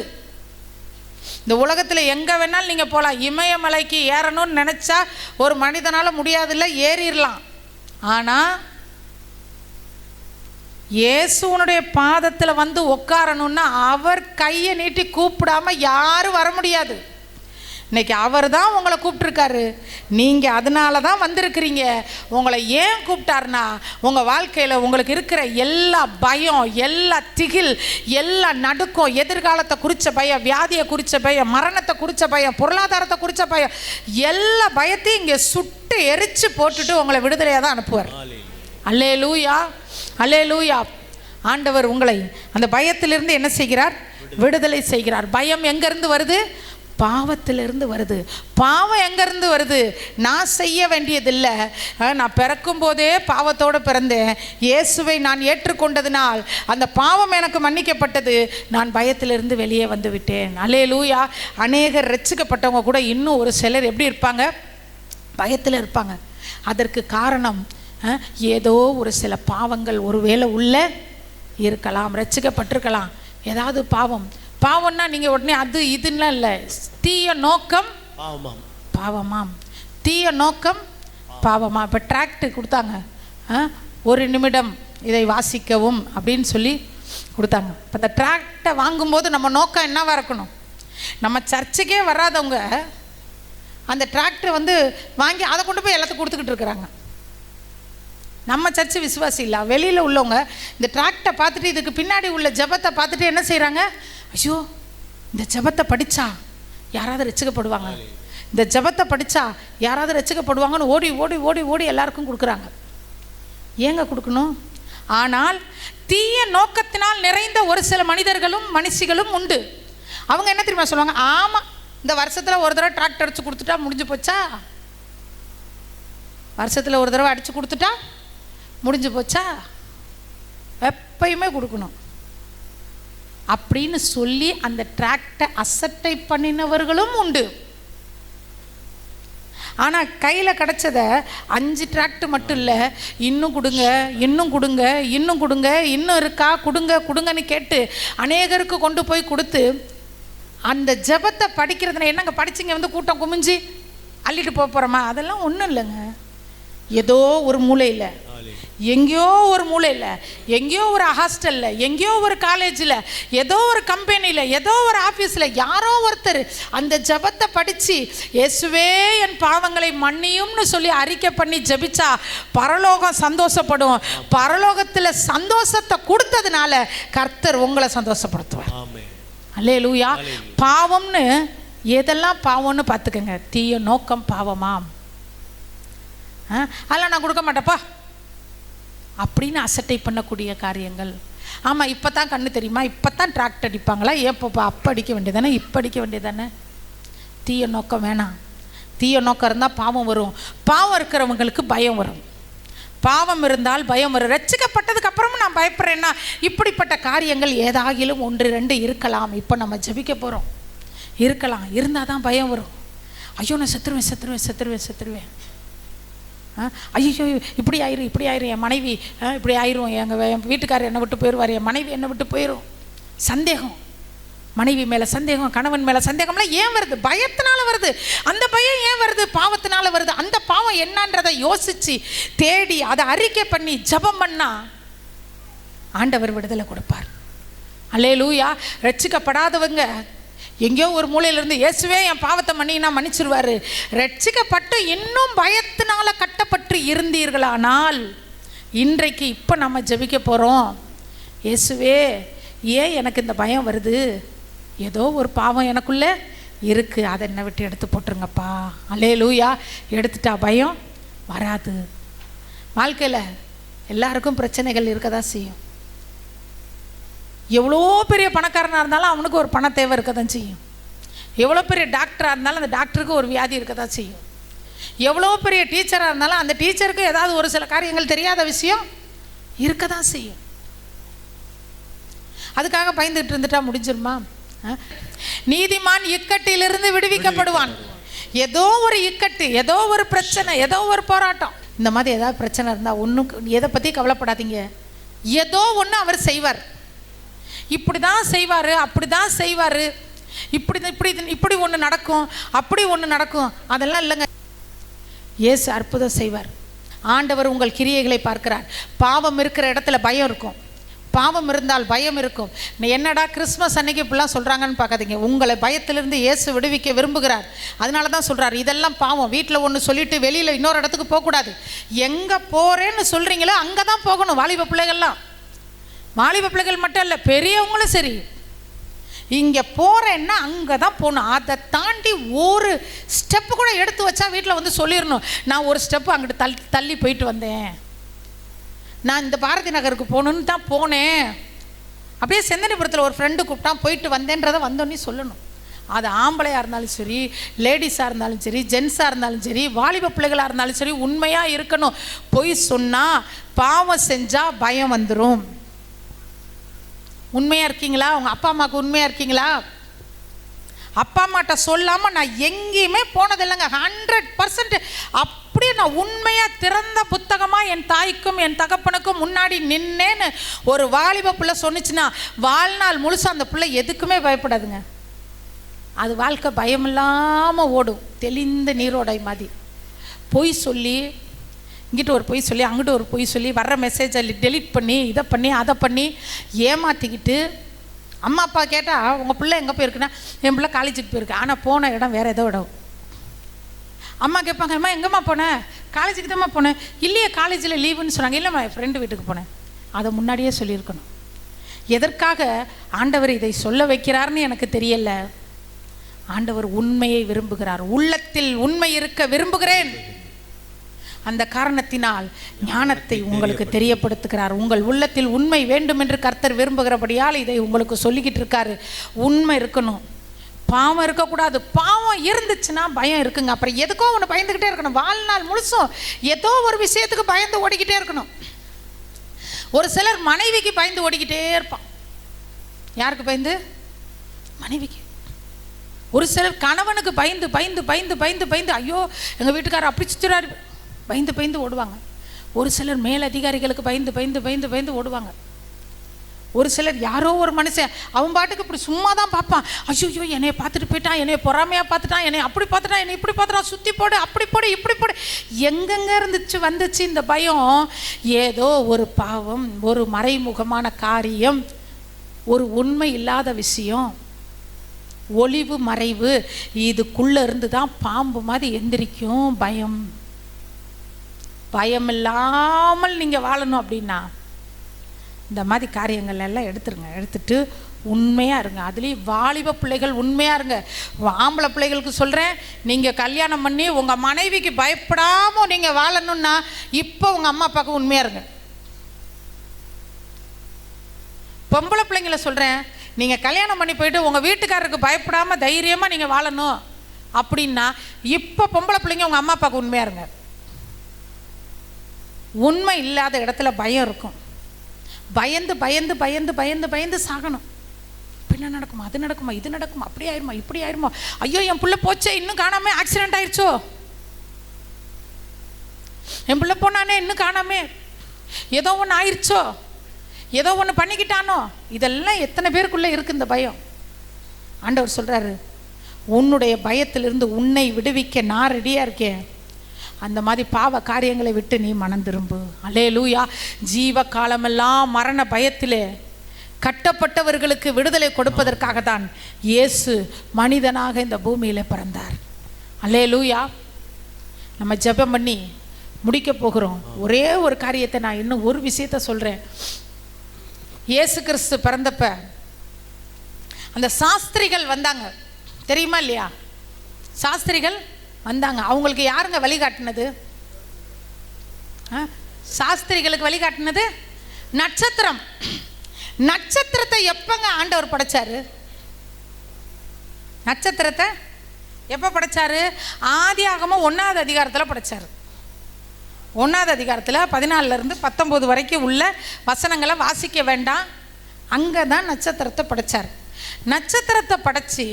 இந்த உலகத்தில் எங்கே வேணாலும் நீங்கள் போகலாம். இமயமலைக்கு ஏறணும்னு நினச்சா ஒரு மனிதனால் முடியாதுல்ல, ஏறிடலாம். ஆனால் இயேசுவனுடைய பாதத்தில் வந்து உட்காரணுன்னா அவர் கையை நீட்டி கூப்பிடாம யாரும் வர முடியாது. இன்னைக்கு அவர் தான் உங்களை கூப்பிட்டுருக்காரு, நீங்கள் அதனால தான் வந்திருக்கிறீங்க. உங்களை ஏன் கூப்பிட்டாருன்னா, உங்கள் வாழ்க்கையில் உங்களுக்கு இருக்கிற எல்லா பயம், எல்லா திகில், எல்லா நடுக்கம், எதிர்காலத்தை குறித்த பயம், வியாதியை குறித்த பயம், மரணத்தை குறித்த பயம், பொருளாதாரத்தை குறித்த பயம், எல்லா பயத்தையும் இங்கே சுட்டு எரிச்சு போட்டுட்டு உங்களை விடுதலையாக தான் அனுப்புவார். அல்லேலூயா, அல்லேலூயா. ஆண்டவர் உங்களை அந்த பயத்திலிருந்து என்ன செய்கிறார்? விடுதலை செய்கிறார். பயம் எங்கேருந்து வருது? பாவத்திலிருந்து வருது. பாவம் எங்கேருந்து வருது? நான் செய்ய வேண்டியதில்லை. நான் பிறக்கும் போதே பாவத்தோடு பிறந்தேன். இயேசுவை நான் ஏற்றுக்கொண்டதினால் அந்த பாவம் எனக்கு மன்னிக்கப்பட்டது. நான் பயத்திலிருந்து வெளியே வந்து விட்டேன். அல்லேலூயா. அநேகர் ரட்சிக்கப்பட்டவங்க கூட இன்னும் ஒரு சிலர் எப்படி இருப்பாங்க? பயத்தில் இருப்பாங்க. அதற்கு காரணம் ஏதோ ஒரு சில பாவங்கள் ஒருவேளை உள்ள இருக்கலாம், ரட்சிக்கப்பட்டிருக்கலாம். ஏதாவது பாவம்னா நீங்கள் உடனே அது இதுன்னா இல்லை. தீய நோக்கம் பாவமாம், தீய நோக்கம் பாவமா. இப்போ டிராக்ட் கொடுத்தாங்க, 1 நிமிடம் இதை வாசிக்கவும் அப்படின்னு சொல்லி கொடுத்தாங்க. இப்போ இந்த டிராக்டை வாங்கும்போது நம்ம நோக்கம் என்னவா இருக்கணும்? நம்ம சர்ச்சுக்கே வராதவங்க அந்த டிராக்டரை வந்து வாங்கி அதை கொண்டு போய் எல்லாத்துக்கும் கொடுத்துக்கிட்டு இருக்கிறாங்க. நம்ம சர்ச்சு விசுவாசி இல்லை, வெளியில் உள்ளவங்க இந்த டிராக்டை பார்த்துட்டு இதுக்கு பின்னாடி உள்ள ஜபத்தை பார்த்துட்டு என்ன செய்கிறாங்க? ஐயோ, இந்த ஜபத்தை படித்தா யாராவது ரட்சிக்கப்படுவாங்க, இந்த ஜபத்தை படித்தா யாராவது ரட்சிக்கப்படுவாங்கன்னு ஓடி ஓடி ஓடி ஓடி எல்லாருக்கும் கொடுக்குறாங்க. ஏங்க கொடுக்கணும்? ஆனால் தீய நோக்கத்தினால் நிறைந்த ஒரு சில மனிதர்களும் மனுஷிகளும் உண்டு. அவங்க என்ன தெரியுமா சொல்லுவாங்க? ஆமாம், இந்த வருஷத்தில் ஒரு தடவை டிராக்டர் அடித்து கொடுத்துட்டா முடிஞ்சு போச்சா? வருஷத்தில் ஒரு தடவை அடித்து கொடுத்துட்டா முடிஞ்சு போச்சா? எப்பயுமே கொடுக்கணும் அப்படின்னு சொல்லி அந்த டிராக்டை அசட்டை பண்ணினவர்களும் உண்டு. ஆனால் கையில் கிடச்சதை 5 டிராக்ட் மட்டும் இல்லை, இன்னும் கொடுங்க, இன்னும் கொடுங்க, இன்னும் கொடுங்க, இன்னும் இருக்கா கொடுங்க கொடுங்கன்னு கேட்டு அநேகருக்கு கொண்டு போய் கொடுத்து அந்த ஜபத்தை படிக்கிறதுனா என்னங்க படிச்சிங்க வந்து கூட்டம் குமிஞ்சு அள்ளிட்டு போகிறோமா? அதெல்லாம் ஒன்றும் இல்லைங்க. ஏதோ ஒரு மூலையில், எங்கேயோ ஒரு மூலையில், எங்கேயோ ஒரு ஹாஸ்டலில், எங்கேயோ ஒரு காலேஜில், ஏதோ ஒரு கம்பெனியில், ஏதோ ஒரு ஆஃபீஸில் யாரோ ஒருத்தர் அந்த ஜபத்தை படித்து இயேசுவே என் பாவங்களை மன்னியும்னு சொல்லி அறிக்கை பண்ணி ஜபிச்சா பரலோகம் சந்தோஷப்படும். பரலோகத்தில் சந்தோஷத்தை கொடுத்ததுனால கர்த்தர் உங்களை சந்தோஷப்படுத்துவார். அல்லேலூயா. பாவம்னு எதெல்லாம் பாவம்னு பார்த்துக்கங்க. தீய நோக்கம் பாவமாம். அதெல்லாம் நான் கொடுக்க மாட்டேப்பா அப்படின்னு அசட்டை பண்ணக்கூடிய காரியங்கள். ஆமாம், இப்போ தான் கண்ணு தெரியுமா, இப்போ தான் டிராக்ட் அடிப்பாங்களா, ஏப்போப்பா அப்போ அடிக்க வேண்டியதானே, இப்போ அடிக்க வேண்டியதானே. தீய நோக்கம் வேணாம். தீய நோக்கம் இருந்தால் பாவம் வரும். பாவம் இருக்கிறவங்களுக்கு பயம் வரும். பாவம் இருந்தால் பயம் வரும். ரட்சிக்கப்பட்டதுக்கு அப்புறமும் நான் பயப்படுறேன்னா இப்படிப்பட்ட காரியங்கள் ஏதாகிலும் 1 2 இருக்கலாம். இப்போ நம்ம ஜபிக்க போகிறோம், இருக்கலாம். இருந்தால் தான் பயம் வரும். ஐயோ, நான் செத்துருவேன் செத்துருவேன் செத்துருவேன் செத்துருவேன், ஐயோ இப்படி ஆயிரும், என் மனைவி இப்படி ஆயிரும், என் வீட்டுக்காரர் என்னை விட்டு போயிடுவார், என் மனைவி என்னை விட்டு போயிடும். சந்தேகம் மனைவி மேலே சந்தேகம், கணவன் மேலே சந்தேகம்லாம் ஏன் வருது? பயத்தினால வருது. அந்த பயம் ஏன் வருது? பாவத்தினால வருது. அந்த பாவம் என்னன்றதை யோசித்து தேடி அதை அறிக்கை பண்ணி ஜெபம் பண்ணா ஆண்டவர் விடுதலை கொடுப்பார். அல்லேலூயா. ரட்சிக்கப்படாதவங்க எங்கேயோ ஒரு மூலையிலிருந்து இயேசுவே என் பாவத்தை மன்னினா மன்னிச்சிருவாரு. ரட்சிக்கப்பட்டு இன்னும் பயத்தினால கட்டப்பட்டு இருந்தீர்களானால் இன்றைக்கு இப்போ நம்ம ஜெபிக்க போகிறோம். இயேசுவே, ஏன் எனக்கு இந்த பயம் வருது? ஏதோ ஒரு பாவம் எனக்குள்ளே இருக்குது, அதை என்னை விட்டு எடுத்து போட்டுருங்கப்பா. அல்லேலூயா. எடுத்துட்டா பயம் வராது. வாழ்க்கையில் எல்லாருக்கும் பிரச்சனைகள் இருக்க தான் செய்யும். எவ்வளோ பெரிய பணக்காரனாக இருந்தாலும் அவனுக்கு ஒரு பண தேவை இருக்க தான் செய்யும். எவ்வளோ பெரிய டாக்டராக இருந்தாலும் அந்த டாக்டருக்கு ஒரு வியாதி இருக்க தான் செய்யும். எவ்வளோ பெரிய டீச்சராக இருந்தாலும் அந்த டீச்சருக்கு ஏதாவது ஒரு சில காரியங்கள் தெரியாத விஷயம் இருக்க தான் செய்யும். அதுக்காக பயந்துட்டு இருந்துட்டா முடிஞ்சிருமா? நீதிமான் இக்கட்டிலிருந்து விடுவிக்கப்படுவான். ஏதோ ஒரு இக்கட்டு, ஏதோ ஒரு பிரச்சனை, ஏதோ ஒரு போராட்டம், இந்த மாதிரி ஏதாவது பிரச்சனை இருந்தால் ஒன்றும் எதை பற்றி கவலைப்படாதீங்க. ஏதோ ஒன்று அவர் செய்வார். இப்படி தான் செய்வார், அப்படி தான் செய்வார், இப்படி ஒன்று நடக்கும், அப்படி ஒன்று நடக்கும், அதெல்லாம் இல்லைங்க. இயேசு அற்புதம் செய்வார். ஆண்டவர் உங்கள் கிரியைகளை பார்க்கிறார். பாவம் இருக்கிற இடத்துல பயம் இருக்கும். பாவம் இருந்தால் பயம் இருக்கும். என்னடா கிறிஸ்மஸ் அன்னைக்கு இப்படிலாம் சொல்கிறாங்கன்னு பார்க்காதீங்க. உங்களை பயத்திலிருந்து இயேசு விடுவிக்க விரும்புகிறார். அதனால தான் சொல்கிறார், இதெல்லாம் பாவம். வீட்டில் ஒன்று சொல்லிவிட்டு வெளியில் இன்னொரு இடத்துக்கு போகக்கூடாது. எங்கே போகிறேன்னு சொல்கிறீங்களோ அங்கே தான் போகணும். வாலிப பிள்ளைகள்லாம், வாலிப பிள்ளைகள் மட்டும் இல்லை, பெரியவங்களும் சரி, இங்கே போகிறேன்னா அங்கே தான் போகணும். அதை தாண்டி ஒரு ஸ்டெப்பு கூட எடுத்து வச்சா வீட்டில் வந்து சொல்லிடணும், நான் ஒரு ஸ்டெப்பு அங்கிட்டு தள்ளி போயிட்டு வந்தேன், நான் இந்த பாரதி நகருக்கு போகணுன்னு தான் போனேன். அப்படியே செந்தனிபுரத்தில் ஒரு ஃப்ரெண்டு கூப்பிட்டா போயிட்டு வந்தேன்றதை வந்தோன்னே சொல்லணும். அது ஆம்பளையாக இருந்தாலும் சரி, லேடிஸாக இருந்தாலும் சரி, ஜென்ஸாக இருந்தாலும் சரி, வாலிப பிள்ளைகளாக இருந்தாலும் சரி, உண்மையாக இருக்கணும். பொய் சொன்னால், பாவம் செஞ்சால் பயம் வந்துடும். உண்மையாக இருக்கீங்களா? உங்கள் அப்பா அம்மாவுக்கு உண்மையாக இருக்கீங்களா? அப்பா அம்மாட்ட சொல்லாமல் நான் எங்கேயுமே போனதில்லைங்க. 100% அப்படியே நான் உண்மையாக திறந்த புத்தகமாக என் தாய்க்கும் என் தகப்பனுக்கும் முன்னாடி நின்னேன்னு ஒரு வாலிப பிள்ளை சொன்னிச்சுன்னா வாழ்நாள் முழுசாக அந்த பிள்ளை எதுக்குமே பயப்படாதுங்க. அது வாழ்க்கை பயமில்லாமல் ஓடும், தெளிந்த நீரோடை மாதிரி. பொய் சொல்லி, இங்கிட்ட ஒரு பொய் சொல்லி, அங்கிட்ட ஒரு பொய் சொல்லி, வர்ற மெசேஜை டெலிட் பண்ணி, இதை பண்ணி அதை பண்ணி ஏமாற்றிக்கிட்டு, அம்மா அப்பா கேட்டால் உங்கள் பிள்ளை எங்கே போயிருக்குன்னா, என் பிள்ளை காலேஜுக்கு போயிருக்கு, ஆனால் போன இடம் வேறு ஏதோ இடம். அம்மா கேட்பாங்க, அம்மா எங்கம்மா போனேன்? காலேஜுக்கு தான்மா போனேன். இல்லையே காலேஜில் லீவுன்னு சொன்னாங்க. இல்லைம்மா என் ஃப்ரெண்டு வீட்டுக்கு போனேன். அதை முன்னாடியே சொல்லியிருக்கணும். எதற்காக ஆண்டவர் இதை சொல்ல வைக்கிறார்னு எனக்கு தெரியலை. ஆண்டவர் உண்மையை விரும்புகிறார். உள்ளத்தில் உண்மை இருக்க விரும்புகிறேன். அந்த காரணத்தினால் ஞானத்தை உங்களுக்கு தெரியப்படுத்துகிறார். உங்கள் உள்ளத்தில் உண்மை வேண்டும் என்று கர்த்தர் விரும்புகிறபடியால் இதை உங்களுக்கு சொல்லிக்கிட்டு இருக்காரு. உண்மை இருக்கணும், பாவம் இருக்கக்கூடாது. பாவம் இருந்துச்சுன்னா பயம் இருக்குங்க. அப்புறம் எதுக்கோ ஒன்று பயந்துக்கிட்டே இருக்கணும். வாழ்நாள் முழுசும் ஏதோ ஒரு விஷயத்துக்கு பயந்து ஓடிக்கிட்டே இருக்கணும். ஒரு சிலர் மனைவிக்கு பயந்து ஓடிக்கிட்டே இருப்பான். யாருக்கு பயந்து? மனைவிக்கு. ஒரு சிலர் கணவனுக்கு பயந்து பயந்து பயந்து பயந்து பயந்து ஐயோ எங்கள் வீட்டுக்காரர் அப்படி சுற்றுறாரு பயந்து பயந்து ஓடுவாங்க. ஒரு சிலர் மேலதிகாரிகளுக்கு பயந்து பயந்து பயந்து பயந்து ஓடுவாங்க. ஒரு சிலர் யாரோ ஒரு மனுஷன் அவன் பாட்டுக்கு இப்படி சும்மா தான் பார்ப்பான். ஐயோ என்னைய பார்த்துட்டு போயிட்டான், என்னைய பொறாமையாக பார்த்துட்டான், என்னை அப்படி பார்த்துட்டான், என்னை இப்படி பார்த்துட்டான், சுற்றி போடு, அப்படி போடு, இப்படி போடு. எங்கெங்கே இருந்துச்சு வந்துச்சு இந்த பயம்? ஏதோ ஒரு பாவம், ஒரு மறைமுகமான காரியம், ஒரு உண்மை இல்லாத விஷயம், ஒளிவு மறைவு, இதுக்குள்ளே இருந்து தான் பாம்பு மாதிரி எந்திரிக்கும் பயம். பயம் இல்லாமல் நீங்கள் வாழணும் அப்படின்னா இந்த மாதிரி காரியங்கள் எல்லாம் எடுத்துருங்க. எடுத்துட்டு உண்மையாக இருங்க. அதுலேயும் வாலிப பிள்ளைகள் உண்மையாக இருங்க. ஆம்பளை பிள்ளைகளுக்கு சொல்கிறேன், நீங்கள் கல்யாணம் பண்ணி உங்கள் மனைவிக்கு பயப்படாமல் நீங்கள் வாழணுன்னா இப்போ உங்கள் அம்மா அப்பாவுக்கு உண்மையாக இருங்க. பொம்பளை பிள்ளைங்கள சொல்கிறேன், நீங்கள் கல்யாணம் பண்ணி போயிட்டு உங்கள் வீட்டுக்காரருக்கு பயப்படாமல் தைரியமாக நீங்கள் வாழணும் அப்படின்னா இப்போ பொம்பளை பிள்ளைங்க உங்கள் அம்மா அப்பாவுக்கு உண்மையாக இருங்க. உண்மை இல்லாத இடத்துல பயம் இருக்கும். பயந்து பயந்து பயந்து பயந்து பயந்து சாகணும். என்ன நடக்குமா, அது நடக்குமா, இது நடக்குமா, அப்படி ஆயிருமா, இப்படி ஆயிருமா, ஐயோ என் பிள்ளை போச்சே இன்னும் காணாமே, ஆக்சிடென்ட் ஆயிடுச்சோ, என் பிள்ளை போனானே இன்னும் காணாமே, ஏதோ ஒன்று ஆயிடுச்சோ, ஏதோ ஒன்று பண்ணிக்கிட்டானோ. இதெல்லாம் எத்தனை பேருக்குள்ளே இருக்குது இந்த பயம்? ஆண்டவர் சொல்கிறாரு, உன்னுடைய பயத்திலிருந்து உன்னை விடுவிக்க நான் ரெடியாக இருக்கேன். அந்த மாதிரி பாவ காரியங்களை விட்டு நீ மனம் திரும்பு. அல்லேலூயா. ஜீவ காலமெல்லாம் மரண பயத்திலே கட்டப்பட்டவர்களுக்கு விடுதலை கொடுப்பதற்காக தான் இயேசு மனிதனாக இந்த பூமியில் பிறந்தார். அல்லேலூயா. நம்ம ஜெபம் பண்ணி முடிக்க போகிறோம். ஒரே ஒரு காரியத்தை நான் இன்னும் ஒரு விஷயத்தை சொல்கிறேன். இயேசு கிறிஸ்து பிறந்தப்ப அந்த சாஸ்திரிகள் வந்தாங்க, தெரியுமா இல்லையா? சாஸ்திரிகள் வந்தாங்க. அவங்களுக்கு யாருங்க வழிகாட்டினது? சாஸ்திரிகளுக்கு வழிகாட்டினது நட்சத்திரம். நட்சத்திரத்தை எப்பங்க ஆண்டவர் படைச்சாரு? நட்சத்திரத்தை எப்போ படைச்சாரு? ஆதியாகமம் 1ஆவது அதிகாரத்தில் படைச்சாரு. 1ஆவது அதிகாரத்தில் 14 to 19 வரைக்கும் உள்ள வசனங்களை வாசிக்க வேண்டாம். அங்கே தான் நட்சத்திரத்தை படைச்சார். நட்சத்திரத்தை படைச்சி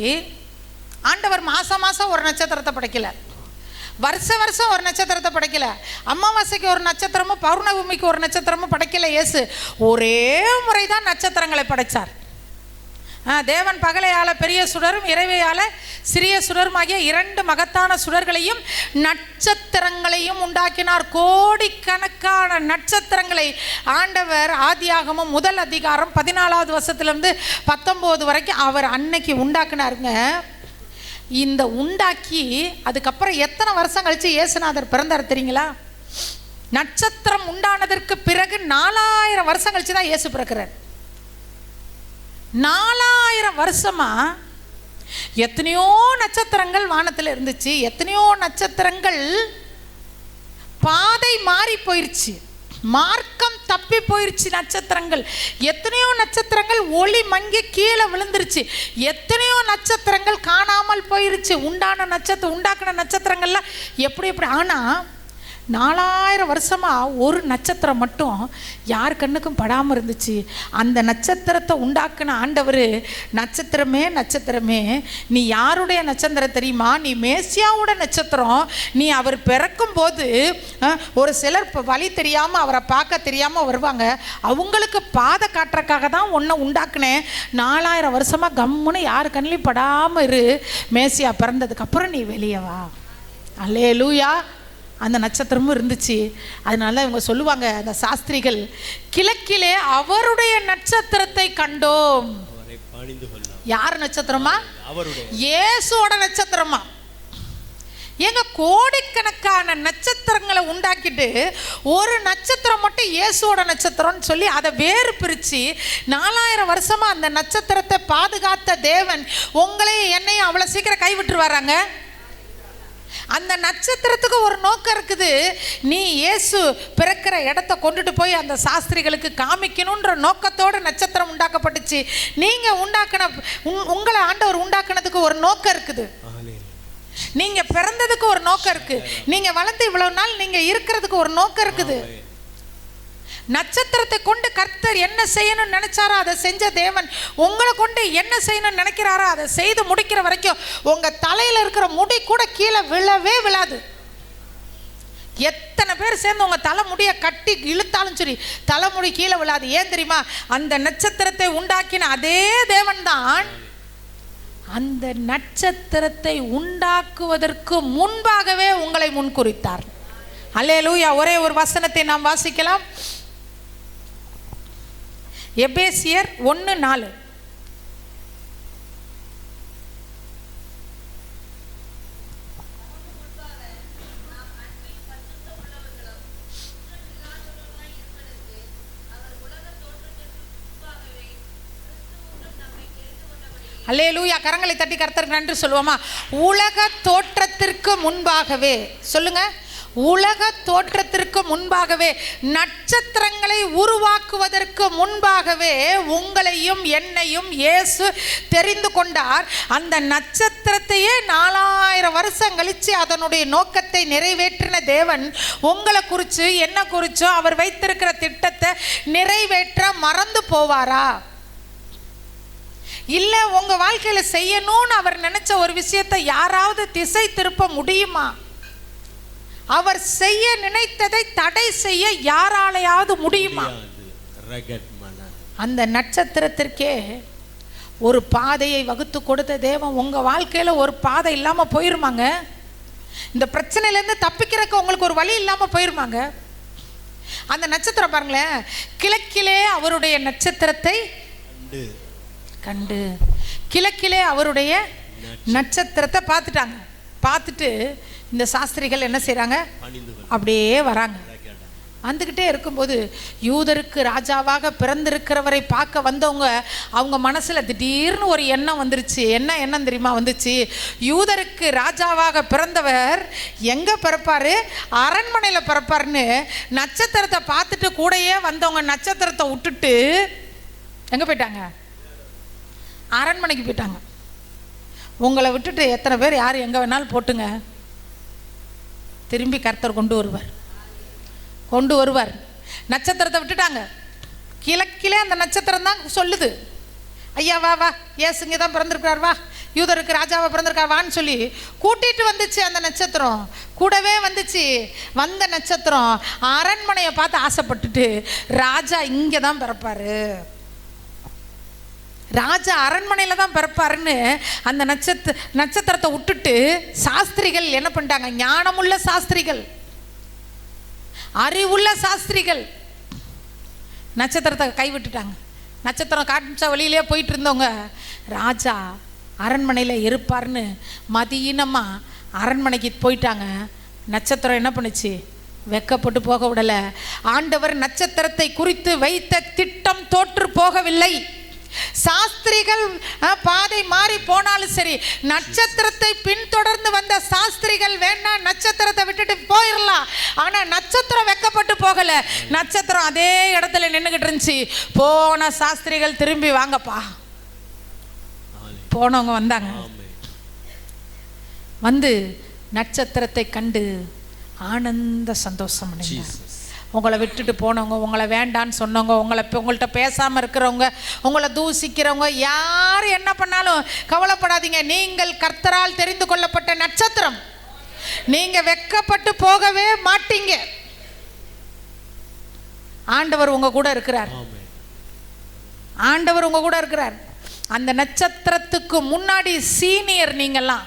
ஆண்டவர் மாதம் மாதம் ஒரு நட்சத்திரத்தை படைக்கல, வருஷம் ஒரு நட்சத்திரத்தை படைக்கல, அமாவாசைக்கு ஒரு நட்சத்திரமும் பௌர்ணமிக்கு ஒரு நட்சத்திரமும் படைக்கல. இயேசு ஒரே முறை தான் நட்சத்திரங்களை படைச்சார். தேவன் பகலையால பெரிய சுடரும் இரவையால சிறிய சுடரும் ஆகிய 2 மகத்தான சுடர்களையும் நட்சத்திரங்களையும் உண்டாக்கினார். கோடிக்கணக்கான நட்சத்திரங்களை ஆண்டவர் ஆதியாகமம் 1 அதிகாரம் 14வது வசனத்திலிருந்து 19 வரைக்கும் அவர் அன்னைக்கு உண்டாக்குனாருங்க. இந்த உண்டாக்கி அதுக்கப்புறம் எத்தனை வருஷம் கழிச்சு இயேசுநாதர் பிறந்தார் தெரியுங்களா? நட்சத்திரம் உண்டானதற்கு பிறகு 4000 வருஷம் கழிச்சு தான் இயேசு பிறக்கிறார். 4000 வருஷமா எத்தனையோ நட்சத்திரங்கள் வானத்தில் இருந்துச்சு. எத்தனையோ நட்சத்திரங்கள் பாதை மாறி போயிருச்சு, மார்க்கம் தப்பி போயிருச்சு. நட்சத்திரங்கள் எத்தனையோ நட்சத்திரங்கள் ஒளி மங்கி கீழே விழுந்துருச்சு. எத்தனையோ நட்சத்திரங்கள் காணாமல் போயிருச்சு. உண்டாக்கின நட்சத்திரங்கள்லாம் எப்படி எப்படி. ஆனால் 4000 வருஷமா ஒரு நட்சத்திரம் மட்டும் யார் கண்ணுக்கும் படாமல் இருந்துச்சு. அந்த நட்சத்திரத்தை உண்டாக்குன ஆண்டவர், நட்சத்திரமே நட்சத்திரமே நீ யாருடைய நட்சத்திரம் தெரியுமா? நீ மேசியாவோட நட்சத்திரம். நீ அவர் பிறக்கும் போது ஒரு சிலர் வழி தெரியாமல் அவரை பார்க்க தெரியாமல் வருவாங்க. அவங்களுக்கு பாதை காட்டுறக்காக தான் உன்னை உண்டாக்குனேன். 4000 வருஷமா கம்முன்னு யார் கண்ணிலையும் படாமல் இரு. மேசியா பிறந்ததுக்கப்புறம் நீ வெளியே வா. அல்லேலூயா. அந்த நட்சத்திரமும் இருந்துச்சு. அதனால இவங்க சொல்லுவாங்க, அந்த சாஸ்திரிகள், கிழக்கிலே அவருடைய நட்சத்திரத்தை கண்டோம். யார் நட்சத்திரமா? இயேசுவோட நட்சத்திரமா. எங்க கோடிக்கணக்கான நட்சத்திரங்களை உண்டாக்கிட்டு ஒரு நட்சத்திரம் மட்டும் இயேசுவோட நட்சத்திரம்னு சொல்லி அதை வேறு பிரித்து 4000 வருஷமா அந்த நட்சத்திரத்தை பாதுகாத்த தேவன் உங்களையும் என்னையும் அவ்வளோ சீக்கிரம் கைவிட்டு வராங்க? அந்த நட்சத்திரத்துக்கு ஒரு நோக்கம் இருக்குது. நீ இயேசு பிறக்கிற இடத்த கொண்டுட்டு போய் அந்த சாஸ்திரிகளுக்கு காமிக்கணுன்ற நோக்கத்தோடு நட்சத்திரம் உண்டாக்கப்பட்டுச்சு. நீங்கள் உங்களை ஆண்டவர் உண்டாக்குனதுக்கு ஒரு நோக்கம் இருக்குது. நீங்க பிறந்ததுக்கு ஒரு நோக்கம் இருக்கு. நீங்க வளர்ந்து இவ்வளவு நாள் நீங்க இருக்கிறதுக்கு ஒரு நோக்கம் இருக்குது. நட்சத்திரத்தை கொண்டு கர்த்தர் என்ன செய்யணும்னு நினைச்சாரோ அதை செஞ்ச தேவன் உங்களை கொண்டு என்ன செய்யணும்னு நினைக்கிறாரோ அதை செய்து முடிக்கிற வரைக்கும் உங்க தலையில இருக்கிற முடி கூட கீழே விழவே விழாது. எத்தனை பேர் சேர்ந்து உங்க தலைமுடியை கட்டி இழுத்தாலும் சரி தலைமுடி கீழே விழாது. ஏன் தெரியுமா? அந்த நட்சத்திரத்தை உண்டாக்கின அதே தேவன் தான் அந்த நட்சத்திரத்தை உண்டாக்குவதற்கு முன்பாகவே உங்களை முன்குறித்தார். அல்லேலூயா. ஒரே ஒரு வசனத்தை நாம் வாசிக்கலாம். எபேசியர் 1:4. அல்லேலூயா. கரங்களை தட்டி கர்த்தருக்கு நன்றி சொல்லுவோமா? உலக தோற்றத்திற்கு முன்பாகவே, சொல்லுங்க, உலக தோற்றத்திற்கு முன்பாகவே, நட்சத்திரங்களை உருவாக்குவதற்கு முன்பாகவே உங்களையும் என்னையும் இயேசு தெரிந்து கொண்டார். அந்த நட்சத்திரத்தையே 4000 வருஷம் கழிச்சு அதனுடைய நோக்கத்தை நிறைவேற்றின தேவன் உங்களை குறித்து என்ன குறிச்சோ அவர் வைத்திருக்கிற திட்டத்தை நிறைவேற்ற மறந்து போவாரா? இல்லை, உங்க வாழ்க்கையில செய்யணும்னு அவர் நினைச்ச ஒரு விஷயத்தை யாராவது திசை திருப்ப முடியுமா? அவர் செய்ய நினைத்ததை தடை செய்ய யாராலையாவது முடியுமா? அந்த நட்சத்திரத்திற்கே ஒரு பாதையை வகுத்து கொடுத்த தேவன் உங்க வாழ்க்கையில ஒரு பாதை இல்லாம போயிருமாங்க? இந்த பிரச்சனையிலேருந்து தப்பிக்கிறதுக்கு உங்களுக்கு ஒரு வழி இல்லாம போயிருமாங்க? அந்த நட்சத்திரம் பாருங்களேன், கிழக்கிலே அவருடைய நட்சத்திரத்தை கண்டு கிழக்கிலே அவருடைய நட்சத்திரத்தை பார்த்துட்டாங்க. பார்த்துட்டு இந்த சாஸ்திரிகள் என்ன செய்றாங்க? அப்படியே வராங்க. வந்துக்கிட்டே இருக்கும்போது யூதருக்கு ராஜாவாக பிறந்திருக்கிறவரை பார்க்க வந்தவங்க அவங்க மனசில் திடீர்னு ஒரு எண்ணம் வந்துருச்சு. என்ன எண்ணம் தெரியுமா வந்துச்சு? யூதருக்கு ராஜாவாக பிறந்தவர் எங்கே பிறப்பார்? அரண்மனையில் பிறப்பார்னு நட்சத்திரத்தை பார்த்துட்டு கூடயே வந்தவங்க நட்சத்திரத்தை விட்டுட்டு எங்கே போயிட்டாங்க? அரண்மனைக்கு போயிட்டாங்க. உங்களை விட்டுட்டு எத்தனை பேர் யார் எங்கே வேணாலும் போட்டுங்க, திரும்பி கர்த்தர் கொண்டு வருவார். நட்சத்திரத்தை விட்டுட்டாங்க. கிழக்கிலே அந்த நட்சத்திரம் தான் சொல்லுது, ஐயா வா வா, ஏசுங்க தான் பிறந்திருக்கிறார், வா யூதருக்கு ராஜாவை பிறந்திருக்கார் வான்னு சொல்லி கூட்டிட்டு வந்துச்சு. அந்த நட்சத்திரம் கூடவே வந்துச்சு. வந்த நட்சத்திரம் அரண்மனையை பார்த்து ஆசைப்பட்டுட்டு ராஜா இங்கே தான் பிறப்பாரு, ராஜா அரண்மனையில் தான் பிறப்பாருன்னு அந்த நட்சத்திரத்தை விட்டுட்டு சாஸ்திரிகள் என்ன பண்ணிட்டாங்க? ஞானமுள்ள சாஸ்திரிகள், அறிவுள்ள சாஸ்திரிகள் நட்சத்திரத்தை கைவிட்டுட்டாங்க. நட்சத்திரம் காட்டுச்ச வழியிலே போயிட்டு இருந்தவங்க ராஜா அரண்மனையில் இருப்பார்னு மதியினமாக அரண்மனைக்கு போயிட்டாங்க. நட்சத்திரம் என்ன பண்ணுச்சு? வெக்கப்பட்டு போக விடலை. ஆண்டவர் நட்சத்திரத்தை குறித்து வைத்த திட்டம் தோற்று போகவில்லை. சாஸ்திரிகள் பாதை மாறி போனாலும் சரி, நட்சத்திரத்தை பின்தொடர்ந்து வந்த சாஸ்திரிகள் வேணா நட்சத்திரத்தை விட்டுட்டு போயிடலாம், ஆனா நட்சத்திரம் வெக்கப்பட்டு போகல. நட்சத்திரம் அதே இடத்துல நின்றுகிட்டு இருந்துச்சு. போன சாஸ்திரிகள் திரும்பி வாங்கப்பா, போனவங்க வந்தாங்க. வந்து நட்சத்திரத்தை கண்டு ஆனந்த சந்தோஷம் அடைந்தாங்க. உங்களை விட்டுட்டு போனவங்க, உங்களை வேண்டான்னு சொன்னவங்க, உங்கள்கிட்ட பேசாமல் இருக்கிறவங்க, உங்களை தூசிக்கிறவங்க, யார் என்ன பண்ணாலும் கவலைப்படாதீங்க. நீங்கள் கர்த்தரால் தெரிந்து கொள்ளப்பட்ட நட்சத்திரம். நீங்க வெக்கப்பட்டு போகவே மாட்டீங்க. ஆண்டவர் உங்க கூட இருக்கிறார். ஆண்டவர் உங்க கூட இருக்கிறார். அந்த நட்சத்திரத்துக்கு முன்னாடி சீனியர் நீங்கெல்லாம்.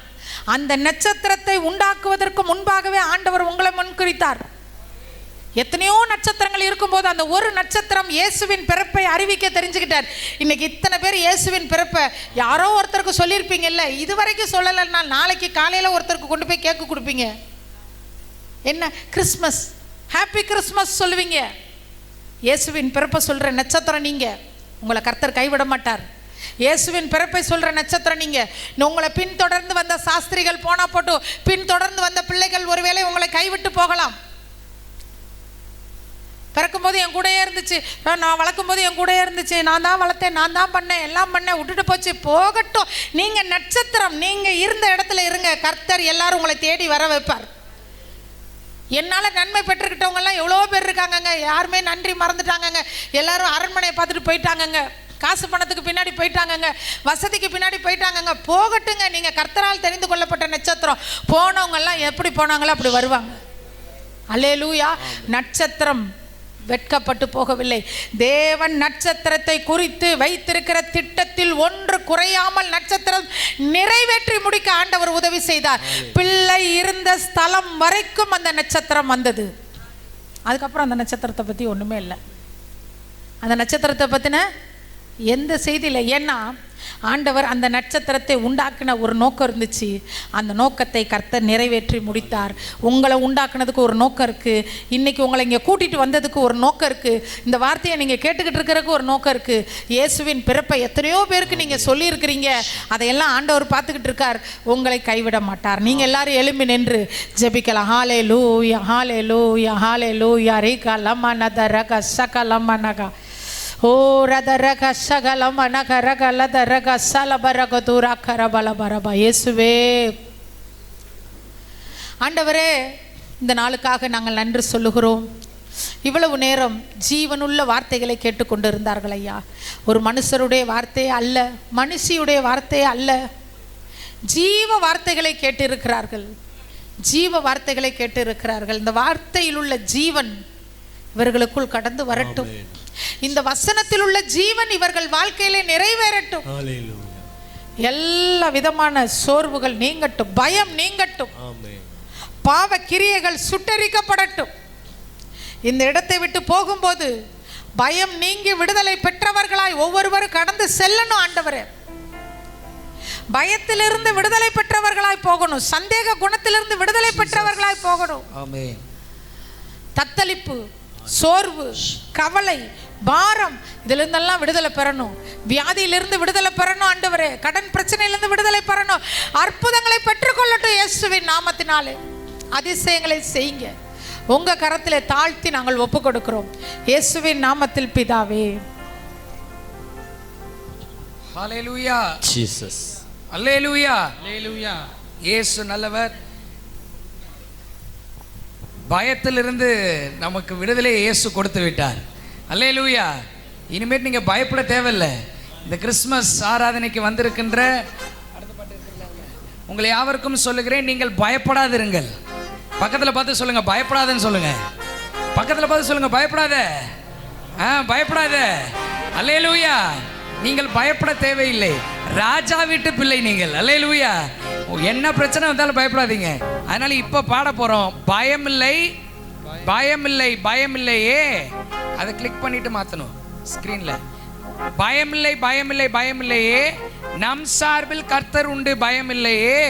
அந்த நட்சத்திரத்தை உண்டாக்குவதற்கு முன்பாகவே ஆண்டவர் உங்களை முன்குறித்தார். எத்தனையோ நட்சத்திரங்கள் இருக்கும்போது அந்த ஒரு நட்சத்திரம் இயேசுவின் பிறப்பை அறிவிக்க தெரிஞ்சுக்கிட்டார். இன்னைக்கு இத்தனை பேர் இயேசுவின் பிறப்பை யாரோ ஒருத்தருக்கு சொல்லியிருப்பீங்கல்ல, இதுவரைக்கும் சொல்லலைன்னா நாளைக்கு காலையில் ஒருத்தருக்கு கொண்டு போய் கேக்கு கொடுப்பீங்க. என்ன கிறிஸ்மஸ், ஹாப்பி கிறிஸ்மஸ் சொல்லுவீங்க. இயேசுவின் பிறப்பை சொல்கிற நட்சத்திரம் நீங்கள். உங்களை கர்த்தர் கைவிட மாட்டார். இயேசுவின் பிறப்பை சொல்கிற நட்சத்திரம் நீங்கள். உங்களை பின்தொடர்ந்து வந்த சாஸ்திரிகள் போனா போட்டு, பின்தொடர்ந்து வந்த பிள்ளைகள் ஒருவேளை உங்களை கைவிட்டு போகலாம். பிறக்கும்போது என் கூடயே இருந்துச்சு, நான் வளர்க்கும் போது என் கூடயே இருந்துச்சு, நான் தான் வளர்த்தேன், நான் தான் பண்ணேன், எல்லாம் பண்ணேன், விட்டுட்டு போச்சு. போகட்டும். நீங்கள் நட்சத்திரம், நீங்கள் இருந்த இடத்துல இருங்க. கர்த்தர் எல்லாரும் உங்களை தேடி வர வைப்பார். என்னால் நன்மை பெற்றுக்கிட்டவங்கெல்லாம் எவ்வளோ பேர் இருக்காங்கங்க. யாருமே நன்றி மறந்துட்டாங்கங்க. எல்லாரும் அரண்மனையை பார்த்துட்டு போயிட்டாங்கங்க. காசு பணத்துக்கு பின்னாடி போயிட்டாங்கங்க, வசதிக்கு பின்னாடி போயிட்டாங்கங்க. போகட்டுங்க. நீங்கள் கர்த்தரால் தெரிந்து கொள்ளப்பட்ட நட்சத்திரம். போனவங்கெல்லாம் எப்படி போனாங்களோ அப்படி வருவாங்க. அல்லேலூயா. நட்சத்திரம் வெட்கப்பட்டு போகவில்லை. தேவன் நட்சத்திரத்தை குறித்து வைத்திருக்கிற திட்டத்தில் ஒன்று குறையாமல் நட்சத்திரம் நிறைவேற்றி முடிக்க ஆண்டவர் உதவி செய்தார். பிள்ளை இருந்த ஸ்தலம் வரைக்கும் அந்த நட்சத்திரம் வந்தது. அதுக்கப்புறம் அந்த நட்சத்திரத்தை பற்றி ஒன்றுமே இல்லை. அந்த நட்சத்திரத்தை பற்றின எந்த செய்தி இல்லை. ஏன்னா ஆண்டவர் அந்த நட்சத்திரத்தை உண்டாக்கின ஒரு நோக்கம் இருந்துச்சு. அந்த நோக்கத்தை கர்த்தர் நிறைவேற்றி முடித்தார். உங்களை உண்டாக்குனதுக்கு ஒரு நோக்கம் இருக்குது. இன்றைக்கி உங்களை இங்கே கூட்டிகிட்டு வந்ததுக்கு ஒரு நோக்கம் இருக்குது. இந்த வார்த்தையை நீங்கள் கேட்டுக்கிட்டு இருக்கிறதுக்கு ஒரு நோக்கம் இருக்குது. இயேசுவின் பிறப்பை எத்தனையோ பேருக்கு நீங்கள் சொல்லியிருக்கிறீங்க. அதையெல்லாம் ஆண்டவர் பார்த்துக்கிட்டு இருக்கார். உங்களை கைவிட மாட்டார். நீங்கள் எல்லாரும் எழும்பி நின்று ஜெபிக்கலாம். ஹல்லேலூயா, ஹல்லேலூயா, ஹல்லேலூயா. ரீகா லம்மா நத ரக சக லம்மா நகா ஓ ரத ரக சகல மனக ரக லத ரக சலபரக தூரா கரபல பரபா. இயேசுவே, ஆண்டவரே, இந்த நாளுக்காக நாங்கள் நன்றி சொல்லுகிறோம். இவ்வளவு நேரம் ஜீவனுள்ள வார்த்தைகளை கேட்டுக்கொண்டு இருந்தார்கள் ஐயா. ஒரு மனுஷருடைய வார்த்தையே அல்ல, மனுஷியுடைய வார்த்தையே அல்ல, ஜீவ வார்த்தைகளை கேட்டிருக்கிறார்கள். ஜீவ வார்த்தைகளை கேட்டிருக்கிறார்கள். இந்த வார்த்தையில் உள்ள ஜீவன் இவர்களுக்குள் கடந்து வரட்டும். இந்த வசனத்தில் உள்ள ஜீவன் இவர்கள் வாழ்க்கையிலே நிறைவேறட்டும். எல்லா விதமான சோர்வுகள் நீங்கட்டும், பயம் நீங்கட்டும், பாவ கிரியைகள் சுட்டரிக்கப்படட்டும். இந்த இடத்தை விட்டு போகும்போது பயம் நீங்கி விடுதலை பெற்றவர்களாய் ஒவ்வொருவரும் கடந்து செல்லணும். ஆண்டவரே, பயத்திலிருந்து விடுதலை பெற்றவர்களாய் போகணும், சந்தேக குணத்திலிருந்து விடுதலை பெற்றவர்களாய் போகணும். தத்தளிப்பு, சோர்வு, கவலை, பாரம், இதுல இருந்தெல்லாம் விடுதலை பெறணும். வியாதியிலிருந்து விடுதலை பெறணும். ஆண்டவரே, கடன் பிரச்சனையிலிருந்து விடுதலை பெறணும். அற்புதங்களை பெற்றுக்கொள்ளட்டும் இயேசுவின் நாமத்தினாலே. அதிசயங்களை செய்யுங்க. உங்க கரத்திலே தாழ்த்தி நாங்கள் ஒப்பு கொடுக்கிறோம் இயேசுவின் நாமத்தில் பிதாவே. ஹல்லேலூயா ஜீசஸ். அல்லேலூயா அல்லேலூயா. இயேசு நல்லவர். பயத்திலிருந்து நமக்கு விடுதலை இயேசு கொடுத்து விட்டார். அல்லேலூயா. இனிமேல் நீங்கள் பயப்பட தேவையில்லை. இந்த கிறிஸ்மஸ் ஆராதனைக்கு வந்திருக்கின்ற உங்களை யாவருக்கும் சொல்லுகிறேன், நீங்கள் பயப்படாதிருங்கள். பக்கத்தில் பார்த்து சொல்லுங்க, பயப்படாதன்னு சொல்லுங்க. பக்கத்தில் பார்த்து சொல்லுங்க, பயப்படாத, பயப்படாத. அல்லேலூயா. நீங்கள் பயப்பட தேவையில்லை. ராஜா வீட்டு பிள்ளை நீங்கள். அல்லேலூயா. என்ன பிரச்சனை வந்தாலும் பயப்படாதீங்க. அதனால இப்ப பாட போறோம், பயமில்லை பயமில்லை பயமில்லையே. அதை கிளிக் பண்ணிட்டு மாத்தணும் ஸ்கிரீன்ல. பயமில்லை பயமில்லை பயமில்லையே, நம் சார்பில் கர்த்தர் உண்டு. பயமில்லையே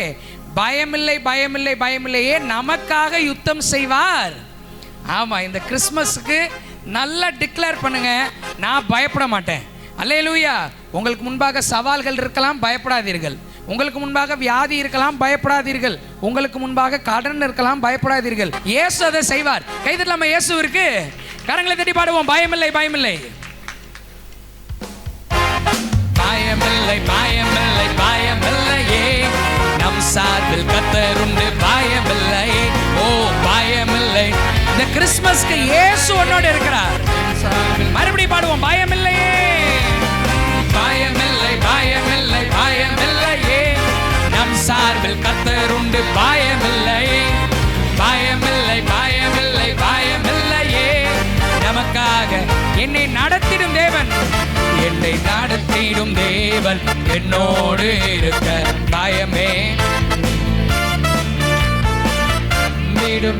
பயமில்லை பயமில்லை பயமில்லையே, நமக்காக யுத்தம் செய்வார். ஆமா, இந்த கிறிஸ்மஸுக்கு நல்லா டிக்ளேர் பண்ணுங்க, நான் பயப்பட மாட்டேன். அல்லேலூயா. உங்களுக்கு முன்பாக சவால்கள் இருக்கலாம், பயப்படாதீர்கள். உங்களுக்கு முன்பாக வியாதி இருக்கலாம், பயப்படாதீர்கள். உங்களுக்கு முன்பாக கடன் இருக்கலாம், பயப்படாதீர்கள். இயேசு அதை செய்வார். கைதட்டலாமா இயேசுவிற்கு? கரங்களை தட்டி பாடுவோம், பயமில்லை பயமில்லை பயமில்லை பயமில்லை பயமில்லையே, நம் சார்பில் கர்த்தர் உண்டு. பயமில்லை, ஓ பயமில்லை. இந்த கிறிஸ்மஸ்க்கு இயேசு உன்னோடு இருக்கிறார். மறுபடியும் பாடுவோம், பயமில்லையே பயமில்லை பயமில்லை பயமில்லையே, நம் சார்பில் கர்த்தர் உண்டு. பயமில்லை பயமில்லை பயமில்லை பயமில்லையே, நமக்காக என்னை நடத்திடும் தேவன், என்னை நடத்திடும் தேவன் என்னோடு இருக்க பயமே.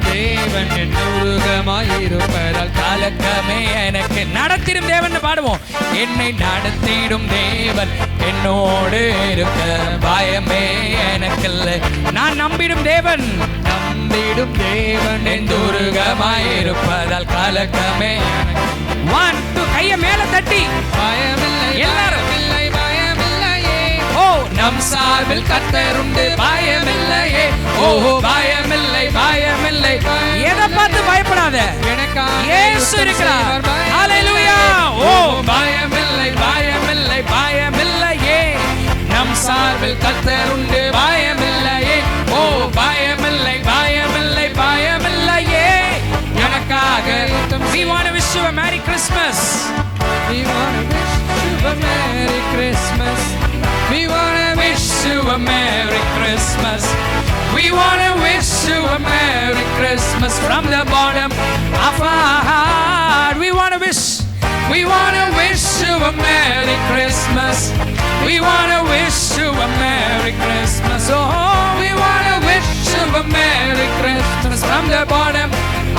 தேவன் என்னுருகமாயிருப்பதால் கலக்கமே எனக்கு. நடத்திடும் தேவன் பாடுவோம், என்னை நடத்திடும் தேவன் என்னோடு இருக்க பயமே எனக்கில்லை. நான் நம்பிடும் தேவன், நம்பிடும் தேவன் என்னுருகமாயிருப்பதால் கலக்கமே. 1 2 கையை மேல தட்டி பயமில்லை எல்லாரும் இல்லை பயமில்லையே, ஓ நம் சார்பில் கர்த்தர் உண்டு. பயமில்லையே, ஓ பயமில்லை பயமில்லை. எதை பார்த்து பயப்படாத, இயேசு இருக்கிறார். ஹல்லேலூயா. ஓ பயமில்லை பயமில்லை பயமில்லையே, நம் சார்பில் கர்த்தர் உண்டு. பயமில்லையே, ஓ பயமில்லை பயமில்லை பயமில்லையே, எனக்காக. We want to wish you a Merry Christmas. We want to wish you a Merry Christmas. We want to wish you a Merry Christmas. We want to wish you a Merry Christmas from the bottom of our heart. We want to wish you a Merry Christmas. We want to wish you a Merry Christmas. Oh, we want to wish you a Merry Christmas from the bottom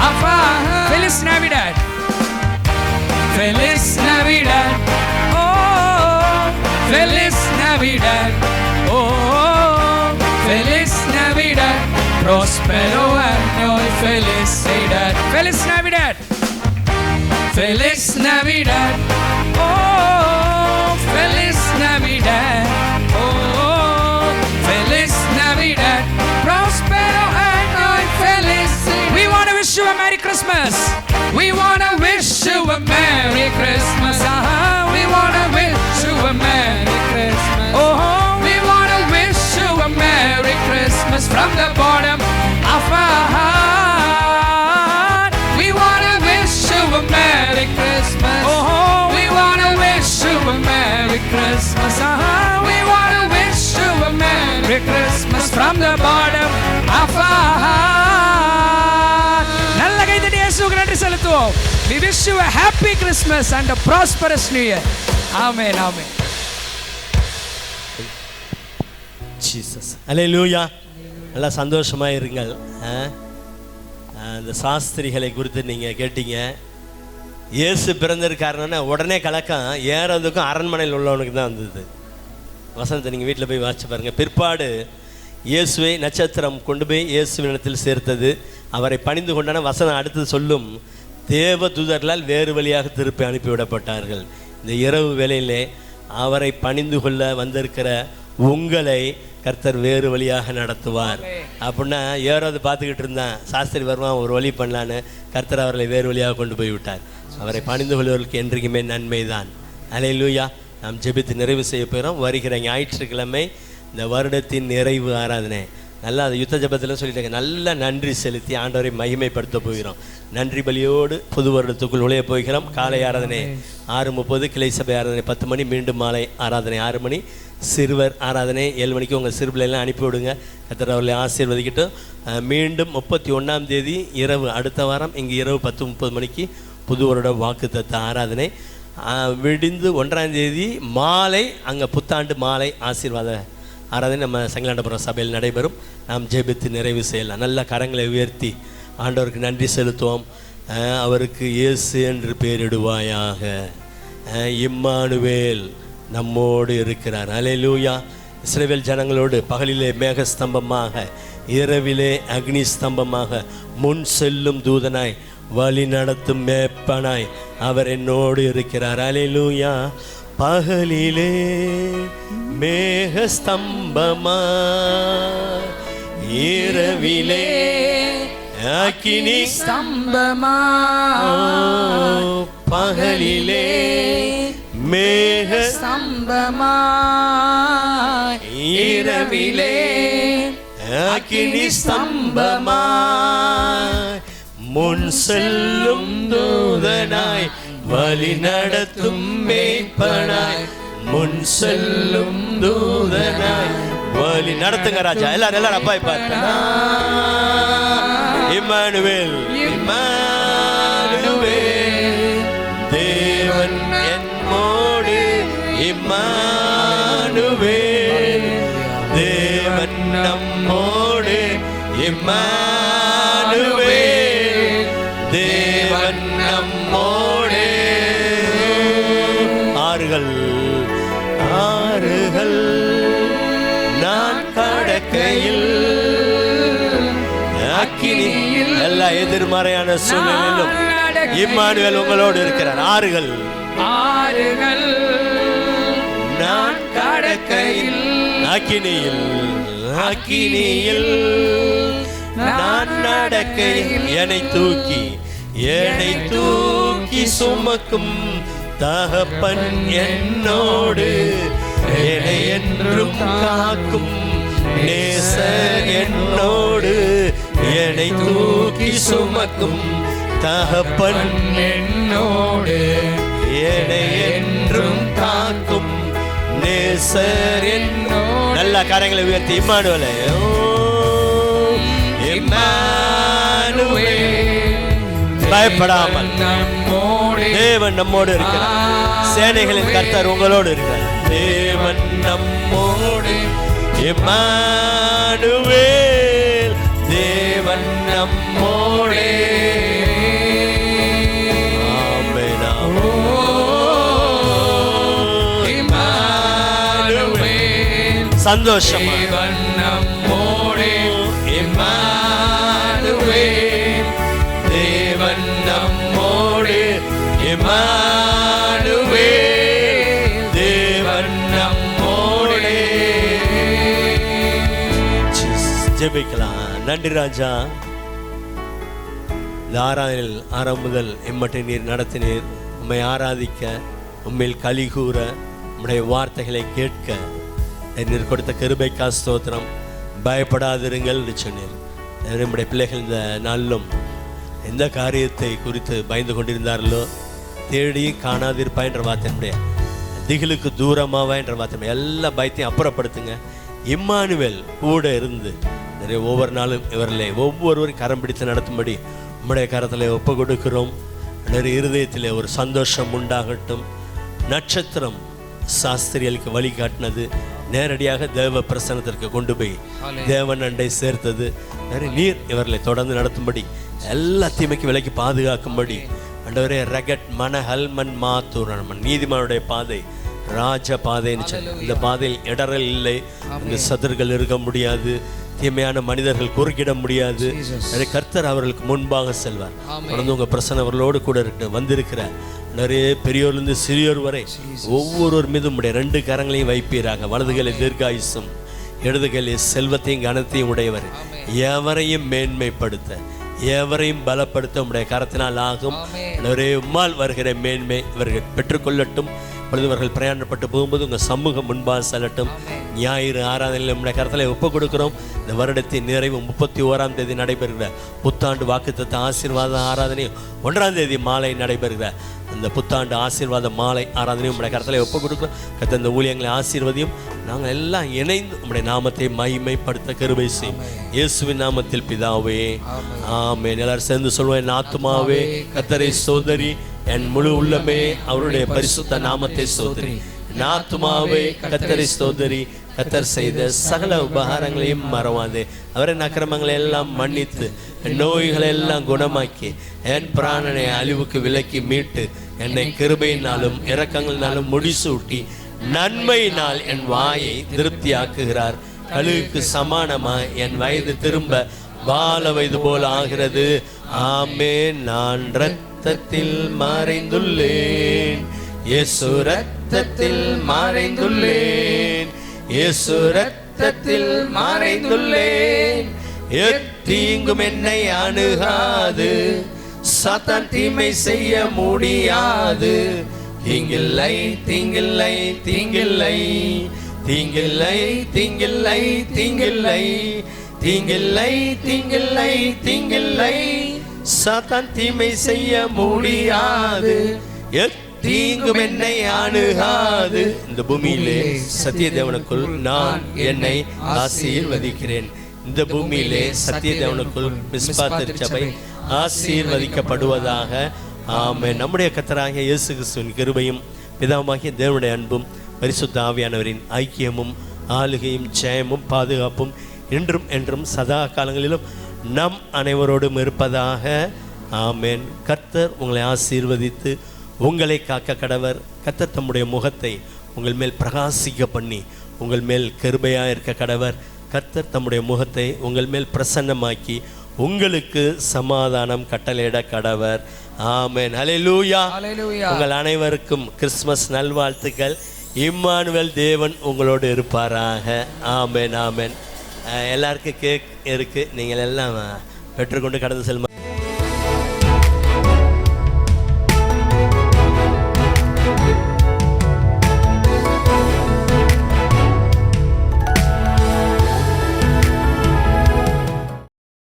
of our heart. Feliz Navidad. Feliz Navidad. Oh, Feliz Navidad. Oh, Feliz Navidad. Prospero año y felicidad. Feliz Navidad. Feliz Navidad. Oh, Feliz Navidad. Oh, Feliz Navidad. Prospero año y felicidad. We want to wish you a Merry Christmas. We want to wish you a Merry Christmas. We want to wish you a Merry Christmas. Oh, we want to wish you a Merry Christmas from the bottom of our heart. We want to wish you a Merry Christmas. Oh, we want to wish you a Merry Christmas. We want to wish you a Merry Christmas from the bottom of our heart. நல்ல கைதட்டி இயேசுவுக்கு நன்றி செலுத்துவோம். We wish you a happy Christmas and a prosperous New Year. Amen. Amen. Jesus hallelujah. நல்லா சந்தோஷமாக இருங்கள். அந்த சாஸ்திரிகளை குறித்து நீங்கள் கேட்டீங்க. இயேசு பிறந்திருக்காருன்னா உடனே கலக்கம் ஏறதுக்கும் அரண்மனையில் உள்ளவனுக்கு தான் வந்தது. வசனத்தை நீங்கள் வீட்டில் போய் வாசிச்சு பாருங்கள். பிற்பாடு இயேசுவை நட்சத்திரம் கொண்டு போய் இயேசுவினிடத்தில் சேர்த்தது. அவரை பணிந்து கொண்டான வசனம் அடுத்து சொல்லும், தேவ தூதர்களால் வேறு வழியாக திருப்பி அனுப்பிவிடப்பட்டார்கள். இந்த இரவு வேளையிலே அவரை பணிந்து கொள்ள வந்திருக்கிற உங்களை கர்த்தர் வேறு வழியாக நடத்துவார். அப்படின்னா ஏறாவது பார்த்துக்கிட்டு இருந்தான், சாஸ்திரி வருவான் ஒரு வழி பண்ணலான்னு, கர்த்தர் அவர்களை வேறு வழியாக கொண்டு போய் விட்டார். அவரை பணிந்து கொள்வதற்கு என்றைக்குமே நன்மை தான். அல்லேலூயா. நாம் ஜெபித்து நிறைவு செய்ய போகிறோம். வருகிற ஞாயிற்றுக்கிழமை இந்த வருடத்தின் நிறைவு ஆராதனை. நல்லா அந்த யுத்த ஜபத்தில் சொல்லிட்டாங்க. நல்ல நன்றி செலுத்தி ஆண்டவரை மகிமைப்படுத்த போகிறோம். நன்றி பலியோடு புது வருடத்துக்குள் நுழைய போகிறோம். காலை ஆராதனை 6:30, கிளை சபை ஆராதனை 10 மணி, மீண்டும் மாலை ஆராதனை 6 மணி, சிறுவர் ஆராதனை 7 மணிக்கு. உங்கள் சிறுபிள்ளைலாம் அனுப்பிவிடுங்க. கர்த்தர் அவர்களை ஆசீர்வதிக்கட்டும். மீண்டும் 31ஆம் தேதி இரவு, அடுத்த வாரம் இங்கே இரவு 10:30 மணிக்கு புது வருட வாக்குத்தத்த ஆராதனை. விடிந்து 1ஆம் தேதி மாலை அங்கே புத்தாண்டு மாலை ஆசீர்வாத ஆராதனை நம்ம சங்கலாண்டபுரம் சபையில் நடைபெறும். நாம் ஜெபித்து நிறைவு செய்யலாம். நல்ல கரங்களை உயர்த்தி ஆண்டவருக்கு நன்றி செலுத்துவோம். அவருக்கு இயேசு என்று பெயரிடுவாயாக. இம்மானுவேல் நம்மோடு இருக்கிறார். அல்லேலூயா. இஸ்ரவேல் ஜனங்களோடு பகலிலே மேகஸ்தம்பமாக, இரவிலே அக்னி ஸ்தம்பமாக, முன் செல்லும் தூதனாய், வழி நடத்தும் மேப்பனாய் அவர் என்னோடு இருக்கிறார். அல்லேலூயா. பகலிலே மேகஸ்தம்பமா, இரவிலே அக்கினி ஸ்தம்பமா. பகலிலே மேக ஸ்தம்பமா, இரவிலே அக்கினி ஸ்தம்பமா, முன் செல்லும் தூதனாய், வழி நடத்தும் மேய்ப்பனாய், முன் செல்லும் தூதனாய் வழி நடத்துங்க ராஜா. எல்லாரும் அப்பா பார்த்து இம்மானுவேல், இம்மானுவேல், தேவன் என்னோடு, இம்மானுவேல், தேவன் நம்மோடு, இம்மானுவேல், தேவன் நம்மோடு. ஆறுகள் ஆறுகள் நான் கடக்கையில், அக்கினியில், எல்லா எதிர்மறையான சூழ்நிலையிலும் இம்மானுவேல் உங்களோடு இருக்கிறார். ஆறுகள் ஆறுகள் நான் கடக்கையில், அக்கினியில், அக்கினியில் நான் நடக்கையில், என்னை தூக்கி சுமக்கும் தகப்பன் என்னோடு, என்னை என்றும் காக்கும் நேசர் என்னோடு, என்னை தூக்கி சுமக்கும் தகப்பன் என்னோடு, என்னை என்றும் காக்கும் நேசர் என்னோடு. நல்ல கரங்களை உயர்த்தி இம்மானுவேலே, பயப்படாமல் தேவன் நம்மோடு இருக்கிறார். சேனைகளின் கர்த்தர் உங்களோடு இருக்கிறார். தேவன் நம்மோடு, இம்மானுவேல், தேவன் நம்மோடு. ஆமென். இம்மானுவேல், சந்தோஷமா நம்மோடு, இம்மானுவேல், தேவன் நம்மோடு, இம்மானுவேல், தேவன் நம்மோடு. ஜெபிக்கலாம். நன்றி ராஜா. இந்த ஆராதனையில் ஆரம்பம் முதல் எம்மட்டை நீர் நடத்தினீர். உம்மை ஆராதிக்க, உம்மில் களி கூற, உம்முடைய வார்த்தைகளை கேட்க நீர் கொடுத்த கிருபைக்கா ஸ்தோத்திரம். பயப்படாதிருங்கள் என்று சொன்னீர். நம்முடைய பிள்ளைகள் இந்த நாளிலும் எந்த காரியத்தை குறித்து பயந்து கொண்டிருந்தார்களோ, தேடி காணாதிருப்பா என்ற வார்த்தையினுடைய, திகிலுக்கு தூரமாவா என்ற வார்த்தை, எல்லா பயத்தையும் அப்புறப்படுத்துங்க. இம்மானுவேல் கூட இருந்து நிறைய ஒவ்வொரு நாளும் இவர்களை ஒவ்வொருவரும் கரம் பிடித்து நடத்தும்படி உம்முடைய கரத்தில் ஒப்பு கொடுக்கிறோம். இருதயத்தில் ஒரு சந்தோஷம் உண்டாகட்டும். நட்சத்திரம் சாஸ்திரிகளுக்கு வழிகாட்டினது, நேரடியாக தேவ பிரசனத்திற்கு கொண்டு போய் தேவன் அண்டை சேர்த்தது. நீர் இவர்களை தொடர்ந்து நடத்தும்படி, எல்லா தீமைக்கு விலைக்கு பாதுகாக்கும்படி ஆண்டவரே ரகட் மன ஹல்மன் மாத்தூரன் நீதிமானுடைய பாதை ராஜ பாதைன்னு சொல்லி, இந்த பாதையில் இடரல் இல்லை, இந்த சதுர்கள் இருக்க முடியாது, தீமையான மனிதர்கள் குறுக்கிட முடியாது. கர்த்தர் அவர்களுக்கு முன்பாக செல்வார். தொடர்ந்து உங்க பிரசன்னம் அவர்களோடு கூட இருக்கு. வந்திருக்கிற நிறைய பெரியோர்லேருந்து சிறியோர் வரை ஒவ்வொருவர் மீதும் உடைய 2 கரங்களையும் வைப்பீராக. வலதுகளை தீர்காயுசும், இடதுகளை செல்வத்தையும் கனத்தையும் உடையவர். எவரையும் மேன்மைப்படுத்த, எவரையும் பலப்படுத்த உடைய கரத்தினால் ஆகும். உம்மால் வருகிற மேன்மை இவர்கள் பெற்றுக்கொள்ளட்டும். பொழுதுவர்கள் பிரயாணப்பட்டு போகும்போது உங்கள் சமூகம் முன்பாக செல்லட்டும். ஞாயிறு ஆராதனையில் நம்முடைய கருத்தில் ஒப்பு கொடுக்கிறோம். இந்த வருடத்தின் நிறைவு 31ஆம் தேதி நடைபெறுகிற புத்தாண்டு வாக்குத்தத்த ஆசீர்வாத ஆராதனையும் 1ஆம் தேதி மாலை நடைபெறுகிற அந்த புத்தாண்டு ஆசீர்வாத மாலை ஆராதனையும் நம்முடைய கருத்தில் ஒப்பு கொடுக்கிறோம். கர்த்தர் இந்த ஊழியங்களை ஆசீர்வதியும். நாங்கள் எல்லாம் இணைந்து நம்முடைய நாமத்தை மகிமைப்படுத்த கிருபை செய்யும். இயேசுவின் நாமத்தில் பிதாவே ஆமென். எல்லாரும் சேர்ந்து சொல்வோம், என் ஆத்துமாவே கர்த்தரை சோதரி, என் முழு உள்ளமே அவருடைய பரிசுத்த நாமத்தை சோதரி. என் ஆத்துமாவே கர்த்தரை சோதரி, கர்த்தர் செய்த சகல உபகாரங்களையும் மறவாதே. அவரின் அக்கிரமங்களை எல்லாம் மன்னித்து, என் நோய்களை எல்லாம் குணமாக்கி, என் பிராணனை அழிவுக்கு விலக்கி மீட்டு, என்னை கிருபையினாலும் இரக்கங்களினாலும் முடிசூட்டி, நன்மையினால் என் வாயை திருப்தியாக்குகிறார். கழுகுக்கு சமானமாய் என் வயது திரும்ப பால வயது போல ஆகிறது. ஆமென். நான் இரத்தத்தில் மறைந்துள்ளேன், இயேசு இரத்தத்தில் மறைந்துள்ளேன், இயேசு இரத்தத்தில் மறைந்துள்ளேன். எத்தீங்கும் என்னை அணுகாது, சாத்தான் தீமை செய்ய முடியாது. தீங்கில்லை தீங்கில்லை தீங்கில்லை தீங்கில்லை தீங்கில்லை தீங்கில்லை தீங்கில்லை தீங்கில்லை தீங்கில்லை, சாத்தான் தீமை செய்ய முடியாது. தீங்கும் என்னை அணுகாது. இந்த பூமியிலே சத்திய தேவனுக்குள் நான் என்னை ஆசீர்வதிக்கிறேன். இந்த பூமியிலே சத்திய தேவனுக்குள் மிஸ்பா திருச்சபை ஆசீர்வதிக்கப்படுவதாக. ஆமென். நம்முடைய கர்த்தராகிய இயேசு கிறிஸ்துவின் கிருபையும் பிதாவாகிய தேவனுடைய அன்பும் பரிசுத்த ஆவியானவரின் ஐக்கியமும் ஆளுகையும் ஜெயமும் பாதுகாப்பும் இன்றும் என்றும் சதா காலங்களிலும் நம் அனைவரோடும் இருப்பதாக. ஆமென். கர்த்தர் உங்களை ஆசீர்வதித்து உங்களை காக்க கடவர். கர்த்தர் தம்முடைய முகத்தை உங்கள் மேல் பிரகாசிக்க பண்ணி உங்கள் மேல் கிருபையாக இருக்க கடவர். கர்த்தர் தம்முடைய முகத்தை உங்கள் மேல் பிரசன்னமாக்கி உங்களுக்கு சமாதானம் கட்டளையிட கடவர். ஆமென். ஹல்லேலூயா. உங்கள் அனைவருக்கும் கிறிஸ்துமஸ் நல்வாழ்த்துக்கள். இம்மானுவேல் தேவன் உங்களோடு இருப்பாராக. ஆமென். ஆமென். எல்லாருக்கும் கேக் இருக்குது, நீங்கள் எல்லாம் பெற்றுக்கொண்டு கடந்து செல்லும்.